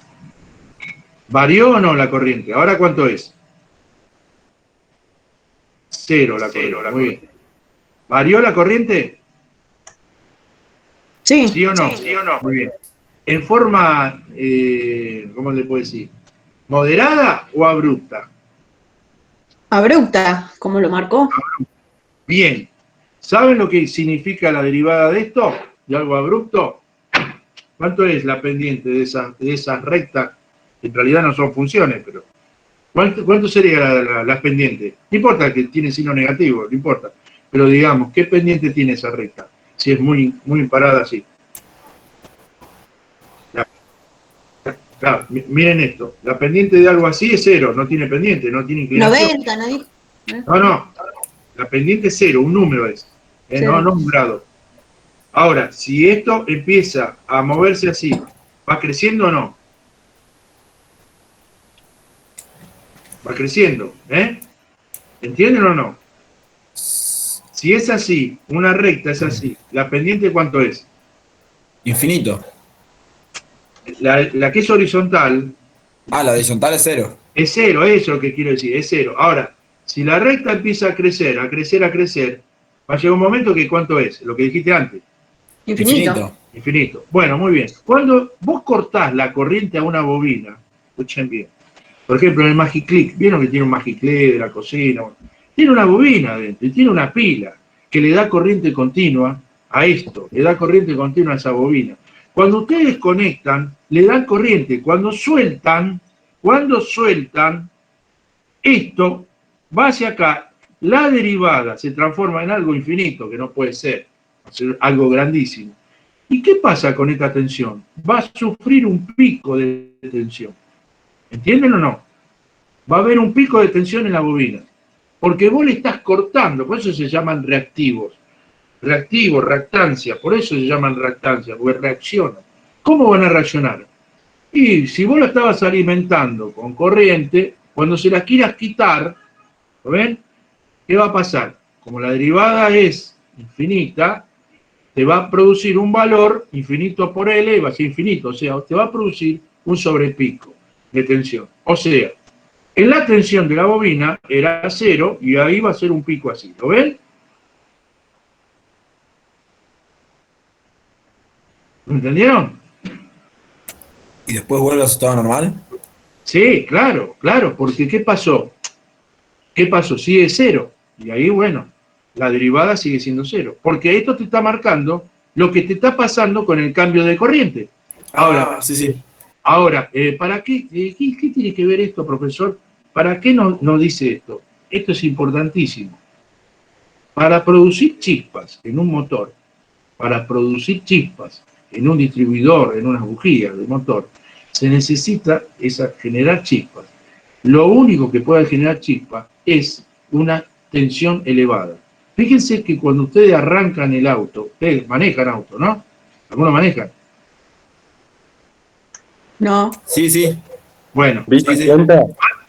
¿Varió o no la corriente? ¿Ahora cuánto es? 0 la corriente. Muy bien. ¿Varió la corriente? Sí. ¿Sí o no? ¿Sí o no? Muy bien. ¿En forma, cómo le puedo decir? ¿Moderada o abrupta? Abrupta, como lo marcó. Bien. ¿Saben lo que significa la derivada de esto? ¿De algo abrupto? ¿Cuánto es la pendiente de esas rectas? En realidad no son funciones, pero ¿cuánto sería la pendiente? No importa que tiene signo negativo, no importa. Pero digamos, ¿qué pendiente tiene esa recta? Si es muy parada así. Claro, miren esto. La pendiente de algo así es 0, no tiene pendiente, no tiene inclinación. 90, ¿no dijo? No. La pendiente es 0, un número es. No un grado. Ahora, si esto empieza a moverse así, ¿va creciendo o no? Va creciendo, ¿entienden o no? Si es así, una recta es así, ¿la pendiente cuánto es? Infinito. La que es horizontal... Ah, la horizontal es 0. Es 0, eso es lo que quiero decir, es 0. Ahora, si la recta empieza a crecer, va a llegar un momento que ¿cuánto es? Lo que dijiste antes. Infinito. Bueno, muy bien. Cuando vos cortás la corriente a una bobina, escuchen bien, por ejemplo, en el Magiclick, ¿vieron que tiene un Magiclick de la cocina? Tiene una bobina adentro y tiene una pila que le da corriente continua a esto, le da corriente continua a esa bobina. Cuando ustedes conectan, le dan corriente. Cuando sueltan, esto va hacia acá. La derivada se transforma en algo infinito, que no puede ser, va a ser algo grandísimo. ¿Y qué pasa con esta tensión? Va a sufrir un pico de tensión. ¿Entienden o no? Va a haber un pico de tensión en la bobina. Porque vos le estás cortando, por eso se llaman reactivos. Reactivo, reactancia, por eso se llaman reactancia, porque reaccionan. ¿Cómo van a reaccionar? Y si vos lo estabas alimentando con corriente, cuando se la quieras quitar, ¿lo ven? ¿Qué va a pasar? Como la derivada es infinita, te va a producir un valor infinito por L y va a ser infinito, o sea, te va a producir un sobrepico. de tensión. O sea, en la tensión de la bobina era 0 y ahí va a ser un pico así. ¿Lo ven? ¿Lo entendieron? ¿Y después vuelve a su estado normal? Sí, claro, claro, porque ¿qué pasó? ¿Qué pasó? Sigue 0. Y ahí, bueno, la derivada sigue siendo 0. Porque esto te está marcando lo que te está pasando con el cambio de corriente. Ahora, sí. Ahora, ¿para qué, qué tiene que ver esto, profesor? ¿Para qué nos dice esto? Esto es importantísimo. Para producir chispas en un motor, para producir chispas en un distribuidor, en unas bujías de motor, se necesita generar chispas. Lo único que puede generar chispas es una tensión elevada. Fíjense que cuando ustedes arrancan el auto, ustedes manejan auto, ¿no? ¿Algunos manejan? No. Sí. Bueno, ¿Viste? Sí.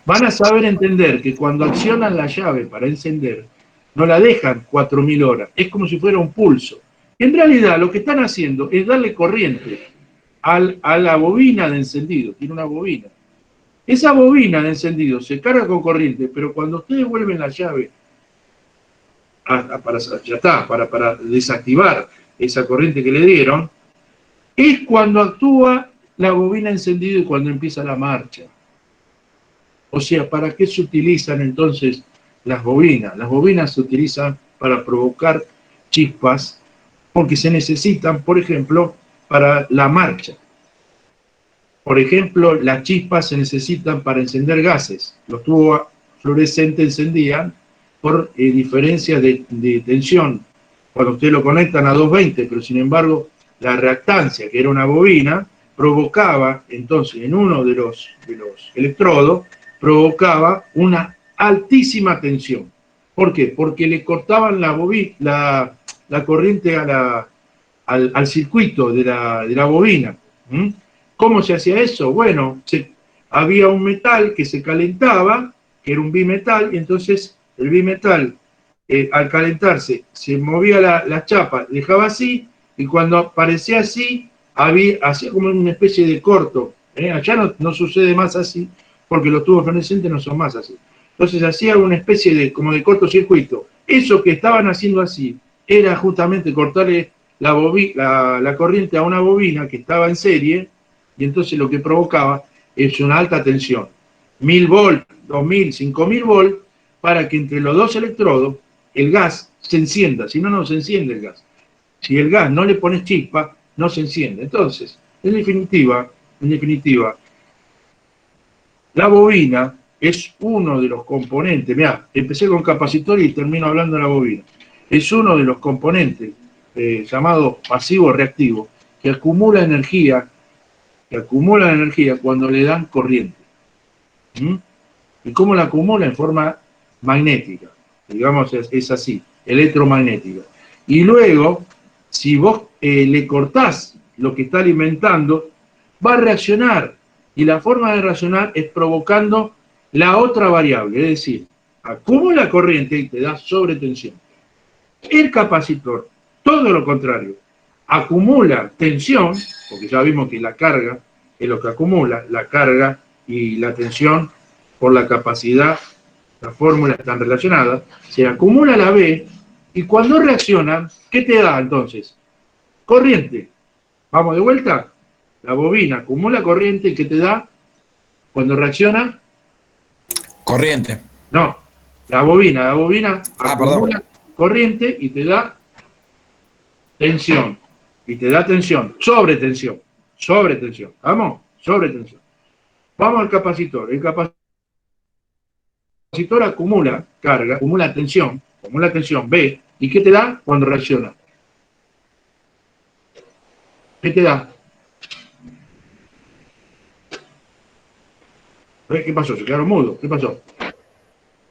van a saber entender que cuando accionan la llave para encender, no la dejan 4000 horas, es como si fuera un pulso. En realidad lo que están haciendo es darle corriente a la bobina de encendido, tiene una bobina. Esa bobina de encendido se carga con corriente, pero cuando ustedes vuelven la llave para desactivar esa corriente que le dieron, es cuando actúa la bobina encendida y cuando empieza la marcha. O sea, ¿para qué se utilizan entonces las bobinas? Las bobinas se utilizan para provocar chispas porque se necesitan, por ejemplo, para la marcha. Por ejemplo, las chispas se necesitan para encender gases. Los tubos fluorescentes encendían por diferencias de tensión. Cuando ustedes lo conectan a 220, pero sin embargo la reactancia, que era una bobina, provocaba, entonces, en uno de los electrodos, provocaba una altísima tensión. ¿Por qué? Porque le cortaban la corriente al circuito de la bobina. ¿Cómo se hacía eso? Bueno, había un metal que se calentaba, que era un bimetal, y entonces el bimetal, al calentarse, se movía la chapa, dejaba así, y cuando aparecía así, hacía como una especie de corto. Allá no sucede más así, porque los tubos fluorescentes no son más así. Entonces hacía una especie como de cortocircuito. Eso que estaban haciendo así era justamente cortarle la corriente a una bobina que estaba en serie, y entonces lo que provocaba es una alta tensión. 1000 volt, 2000, 5000 volt, para que entre los dos electrodos el gas se encienda. Si no, no se enciende el gas. Si el gas no le pones chispa, no se enciende. Entonces, en definitiva, la bobina es uno de los componentes. Mirá, empecé con capacitor y termino hablando de la bobina. Es uno de los componentes llamado pasivo reactivo que acumula energía cuando le dan corriente. ¿Y cómo la acumula? En forma magnética. Digamos, es así, electromagnética. Y luego, si vos le cortás lo que está alimentando, va a reaccionar. Y la forma de reaccionar es provocando la otra variable, es decir, acumula corriente y te da sobretensión. El capacitor, todo lo contrario, acumula tensión, porque ya vimos que la carga es lo que acumula, la carga y la tensión por la capacidad, las fórmulas están relacionadas, se acumula la B y cuando reaccionan, ¿qué te da entonces? Corriente. Vamos de vuelta. La bobina acumula corriente y ¿qué te da cuando reacciona? Corriente. No, la bobina acumula Perdón. corriente y te da tensión. Y te da tensión, sobretensión. ¿Vamos? Sobretensión. Vamos al capacitor. El capacitor acumula carga, acumula tensión B. ¿Y qué te da cuando reacciona? ¿Qué te da? ¿Qué pasó? Se quedaron mudos. ¿Qué pasó?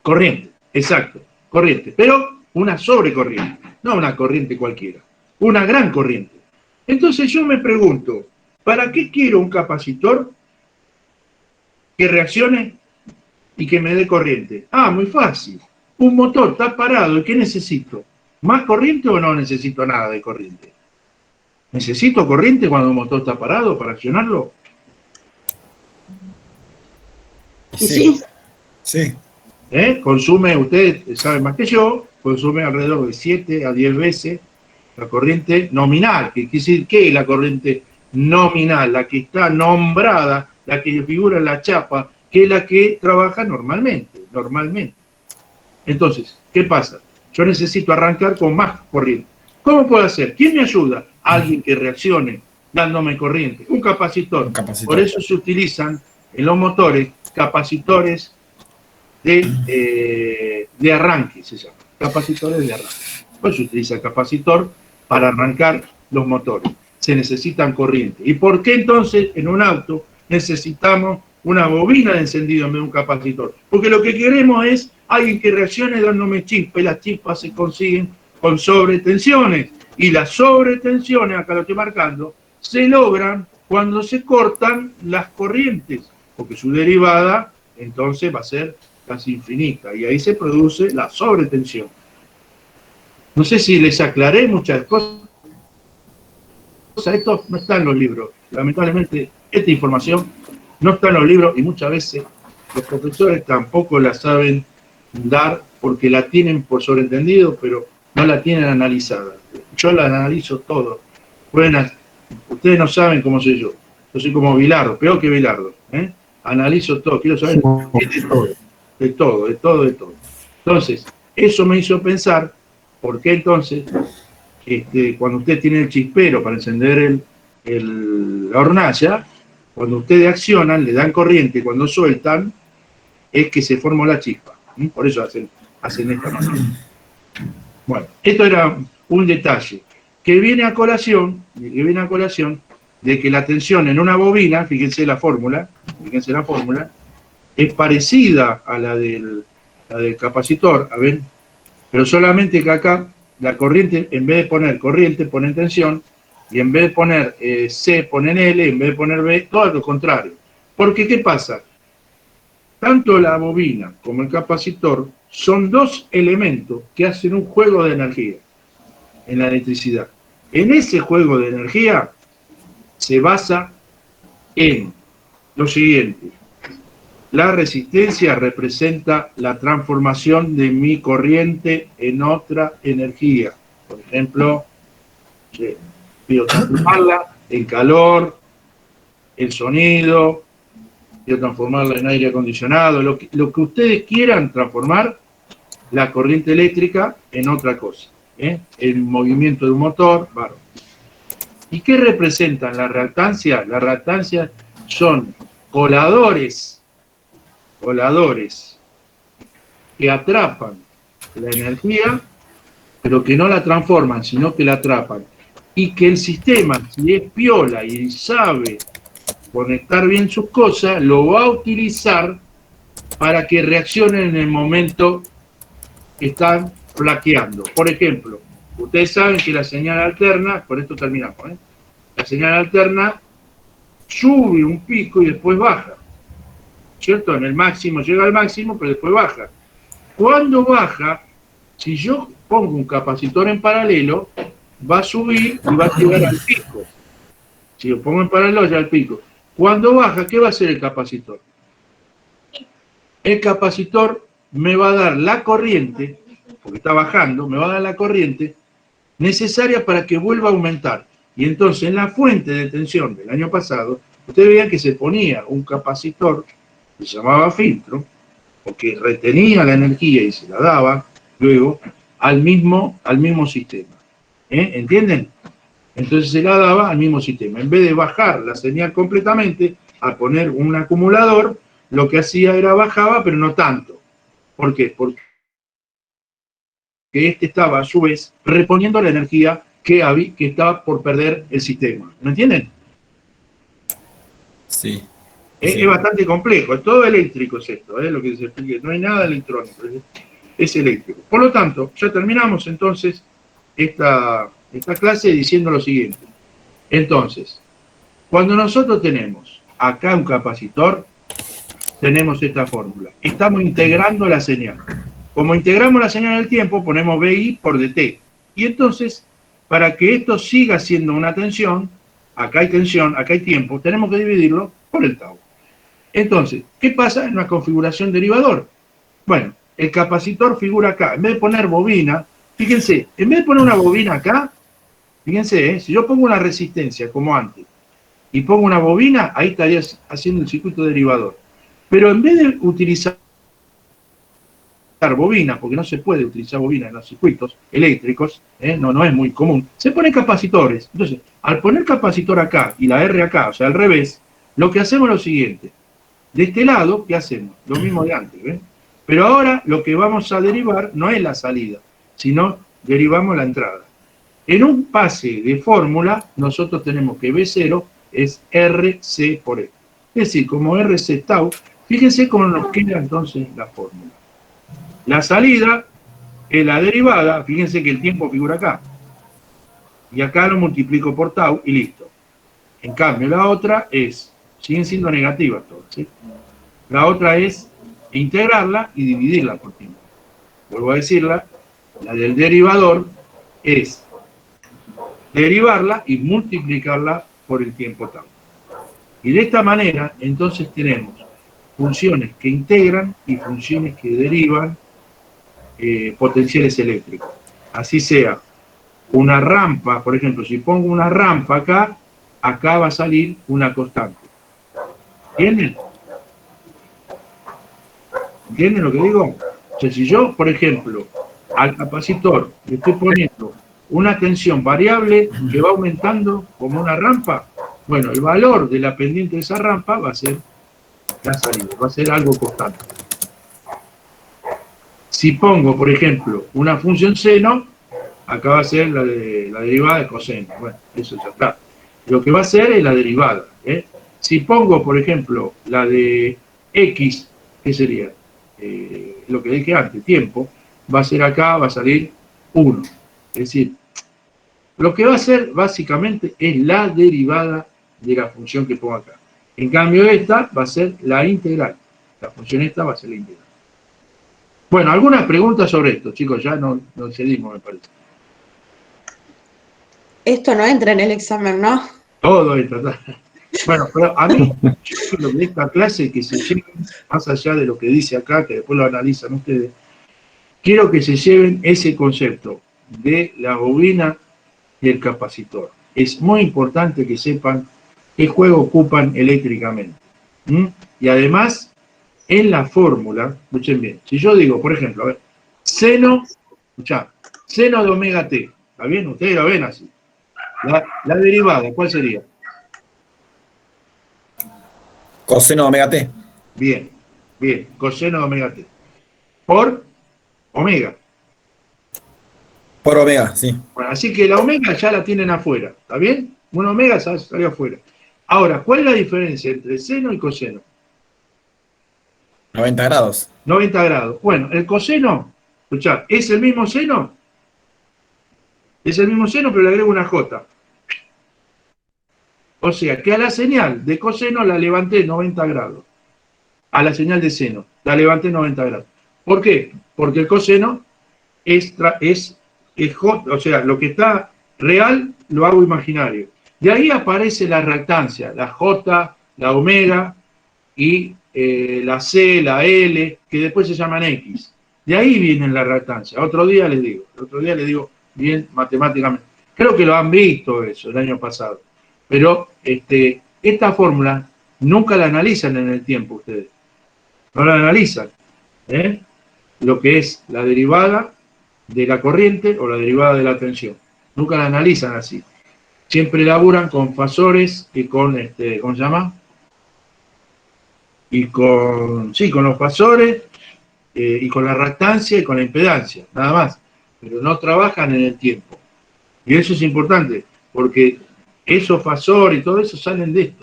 Corriente, exacto, corriente, pero una sobrecorriente, no una corriente cualquiera, una gran corriente. Entonces yo me pregunto, ¿para qué quiero un capacitor que reaccione y que me dé corriente? Muy fácil. Un motor está parado, ¿y qué necesito? ¿Más corriente o no necesito nada de corriente? ¿Necesito corriente cuando un motor está parado para accionarlo? Y sí, Sí. Consume, usted sabe más que yo, consume alrededor de 7 a 10 veces la corriente nominal. ¿Qué quiere decir qué es la corriente nominal? La que está nombrada, la que figura en la chapa, que es la que trabaja normalmente. Entonces, ¿qué pasa? Yo necesito arrancar con más corriente. ¿Cómo puedo hacer? ¿Quién me ayuda? Alguien que reaccione dándome corriente. Un capacitor. Un capacitor. Por eso se utilizan en los motores capacitores de arranque, se llama. Capacitores de arranque. Pues se utiliza el capacitor para arrancar los motores. Se necesitan corriente. ¿Y por qué entonces en un auto necesitamos una bobina de encendido en vez de un capacitor? Porque lo que queremos es alguien que reaccione dándome chispas, y las chispas se consiguen con sobretensiones. Y las sobretensiones, acá lo estoy marcando, se logran cuando se cortan las corrientes, porque su derivada entonces va a ser casi infinita, y ahí se produce la sobretensión. No sé si les aclaré muchas cosas. Esto no está en los libros. Lamentablemente, esta información no está en los libros y muchas veces los profesores tampoco la saben dar porque la tienen por sobreentendido, pero no la tienen analizada. Yo la analizo todo. Ustedes no saben cómo soy yo. Yo soy como Bilardo, peor que Bilardo. Analizo todo, quiero saber de todo. Entonces, eso me hizo pensar por qué entonces, cuando usted tiene el chispero para encender la hornalla, cuando ustedes accionan, le dan corriente, cuando sueltan, es que se formó la chispa. Por eso hacen esta manera. Bueno, esto era un detalle que viene a colación de que la tensión en una bobina, fíjense la fórmula, es parecida a la del capacitor, a ver, pero solamente que acá la corriente, en vez de poner corriente, ponen tensión, y en vez de poner C, ponen L, en vez de poner B, todo lo contrario. Porque, ¿qué pasa? Tanto la bobina como el capacitor son dos elementos que hacen un juego de energía en la electricidad. En ese juego de energía se basa en lo siguiente. La resistencia representa la transformación de mi corriente en otra energía. Por ejemplo, quiero transformarla en calor, en sonido, quiero transformarla en aire acondicionado, lo que ustedes quieran transformar la corriente eléctrica en otra cosa. El movimiento de un motor, bárbaro. ¿Y qué representan la reactancia? La reactancia son coladores que atrapan la energía, pero que no la transforman, sino que la atrapan. Y que el sistema, si es piola y sabe conectar bien sus cosas, lo va a utilizar para que reaccionen en el momento que están flaqueando. Por ejemplo, ustedes saben que la señal alterna, con esto terminamos, la señal alterna sube un pico y después baja, ¿cierto? En el máximo llega al máximo, pero después baja. Cuando baja, si yo pongo un capacitor en paralelo, va a subir y va a llegar al pico. Si lo pongo en paralelo, ya al pico. Cuando baja, ¿qué va a hacer el capacitor? El capacitor me va a dar la corriente, porque está bajando, me va a dar la corriente necesaria para que vuelva a aumentar. Y entonces en la fuente de tensión del año pasado, ustedes veían que se ponía un capacitor que se llamaba filtro, porque retenía la energía y se la daba luego al mismo sistema. ¿Entienden? Entonces se la daba al mismo sistema. En vez de bajar la señal completamente, a poner un acumulador, lo que hacía era bajaba, pero no tanto. ¿Por qué? Porque este estaba a su vez reponiendo la energía que estaba por perder el sistema. ¿Me entienden? Sí. Es bastante complejo, es todo eléctrico es esto, lo que se explique. No hay nada electrónico, es eléctrico. Por lo tanto, ya terminamos entonces esta clase diciendo lo siguiente. Entonces, cuando nosotros tenemos acá un capacitor, tenemos esta fórmula. Estamos integrando la señal. Como integramos la señal del tiempo, ponemos BI por DT. Y entonces, para que esto siga siendo una tensión, acá hay tiempo, tenemos que dividirlo por el tau. Entonces, ¿qué pasa en una configuración derivador? Bueno, el capacitor figura acá. En vez de poner bobina, fíjense, en vez de poner una bobina acá, fíjense, si yo pongo una resistencia como antes y pongo una bobina, ahí estaría haciendo el circuito derivador. Pero en vez de utilizar bobinas, porque no se puede utilizar bobinas en los circuitos eléctricos, no es muy común, se ponen capacitores. Entonces, al poner capacitor acá y la R acá, o sea, al revés, lo que hacemos es lo siguiente. De este lado, ¿qué hacemos? Lo mismo de antes, ¿ven? Pero ahora lo que vamos a derivar no es la salida, sino derivamos la entrada. En un pase de fórmula, nosotros tenemos que B0 es RC por E. Es decir, como RC tau, fíjense cómo nos queda entonces la fórmula. La salida es la derivada, fíjense que el tiempo figura acá. Y acá lo multiplico por tau y listo. En cambio, la otra es, siguen siendo negativas todas, ¿sí? La otra es integrarla y dividirla por tiempo. Vuelvo a decirla, la del derivador es derivarla y multiplicarla por el tiempo tau. Y de esta manera, entonces tenemos funciones que integran y funciones que derivan potenciales eléctricos. Así sea una rampa, por ejemplo, si pongo una rampa acá, acá va a salir una constante. ¿Entienden? ¿Entienden lo que digo? O sea, si yo, por ejemplo, al capacitor le estoy poniendo una tensión variable que va aumentando como una rampa, bueno, el valor de la pendiente de esa rampa va a ser la salida, va a ser algo constante. Si pongo, por ejemplo, una función seno, acá va a ser la derivada de coseno. Bueno, eso ya está. Lo que va a ser es la derivada. Si pongo, por ejemplo, la de x, ¿qué sería? Lo que dije antes, tiempo, va a ser acá, va a salir 1. Es decir, lo que va a hacer básicamente es la derivada de la función que pongo acá. En cambio, esta va a ser la integral. La función esta va a ser la integral. Bueno, algunas preguntas sobre esto, chicos, ya no cedimos, me parece. Esto no entra en el examen, ¿no? Todo esto. Bueno, pero a mí, yo quiero de esta clase que se lleven, más allá de lo que dice acá, que después lo analizan ustedes, quiero que se lleven ese concepto de la bobina y el capacitor. Es muy importante que sepan qué juego ocupan eléctricamente. Y además, en la fórmula, escuchen bien, si yo digo, por ejemplo, a ver, seno, escuchá, seno de omega t, ¿está bien? Ustedes lo ven así. La derivada, ¿cuál sería? Coseno de omega t. Bien, bien, coseno de omega t. Por omega. Por omega, sí. Bueno, así que la omega ya la tienen afuera, ¿está bien? Una omega sale afuera. Ahora, ¿cuál es la diferencia entre seno y coseno? 90 grados. 90 grados. Bueno, el coseno, escuchá, ¿es el mismo seno? Es el mismo seno, pero le agrego una J. O sea, que a la señal de coseno la levanté 90 grados. A la señal de seno la levanté 90 grados. ¿Por qué? Porque el coseno es J, o sea, lo que está real lo hago imaginario. De ahí aparece la reactancia, la J, la omega y la C, la L, que después se llaman X. De ahí viene la reactancia. Otro día les digo bien matemáticamente. Creo que lo han visto eso el año pasado. Pero esta fórmula nunca la analizan en el tiempo ustedes. No la analizan. Lo que es la derivada de la corriente o la derivada de la tensión. Nunca la analizan así. Siempre laburan con fasores y con, ¿cómo se llama? Y con los fasores y con la reactancia y con la impedancia, nada más. Pero no trabajan en el tiempo. Y eso es importante, porque esos fasores y todo eso salen de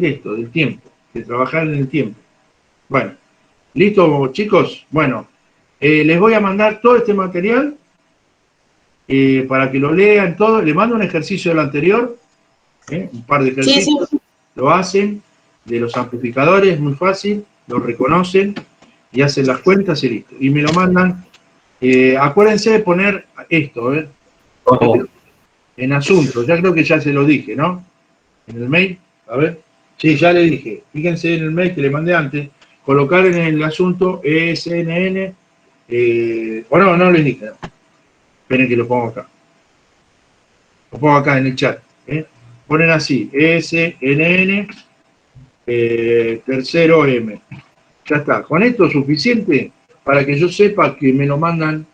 esto, del tiempo, de trabajar en el tiempo. Bueno, ¿listo, chicos? Bueno, les voy a mandar todo este material para que lo lean todo. Les mando un ejercicio del anterior, un par de ejercicios, sí. Lo hacen, de los amplificadores, muy fácil, lo reconocen y hacen las cuentas y listo. Y me lo mandan. Acuérdense de poner esto, en asuntos, ya creo que ya se lo dije, ¿no? En el mail, a ver. Sí, ya le dije. Fíjense en el mail que le mandé antes. Colocar en el asunto ESNN. O no le dije. No. Esperen que lo pongo acá. Lo pongo acá en el chat. Ponen así. ESNN. Tercero M. Ya está. Con esto es suficiente para que yo sepa que me lo mandan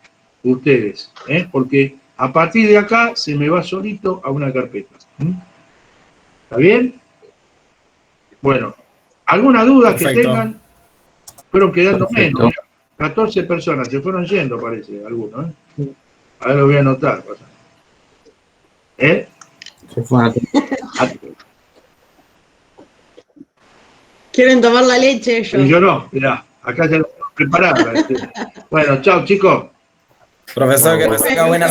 ustedes. Porque a partir de acá se me va solito a una carpeta. ¿Está bien? Bueno, ¿alguna duda Perfecto. que tengan? Fueron quedando Perfecto. menos. 14 personas, se fueron yendo, parece, algunos. Ahora lo voy a anotar. Se fue a- Quieren tomar la leche Y ellos. yo no, mirá, acá ya lo tengo preparado. Bueno, chao chicos. Profesor, que tenga buena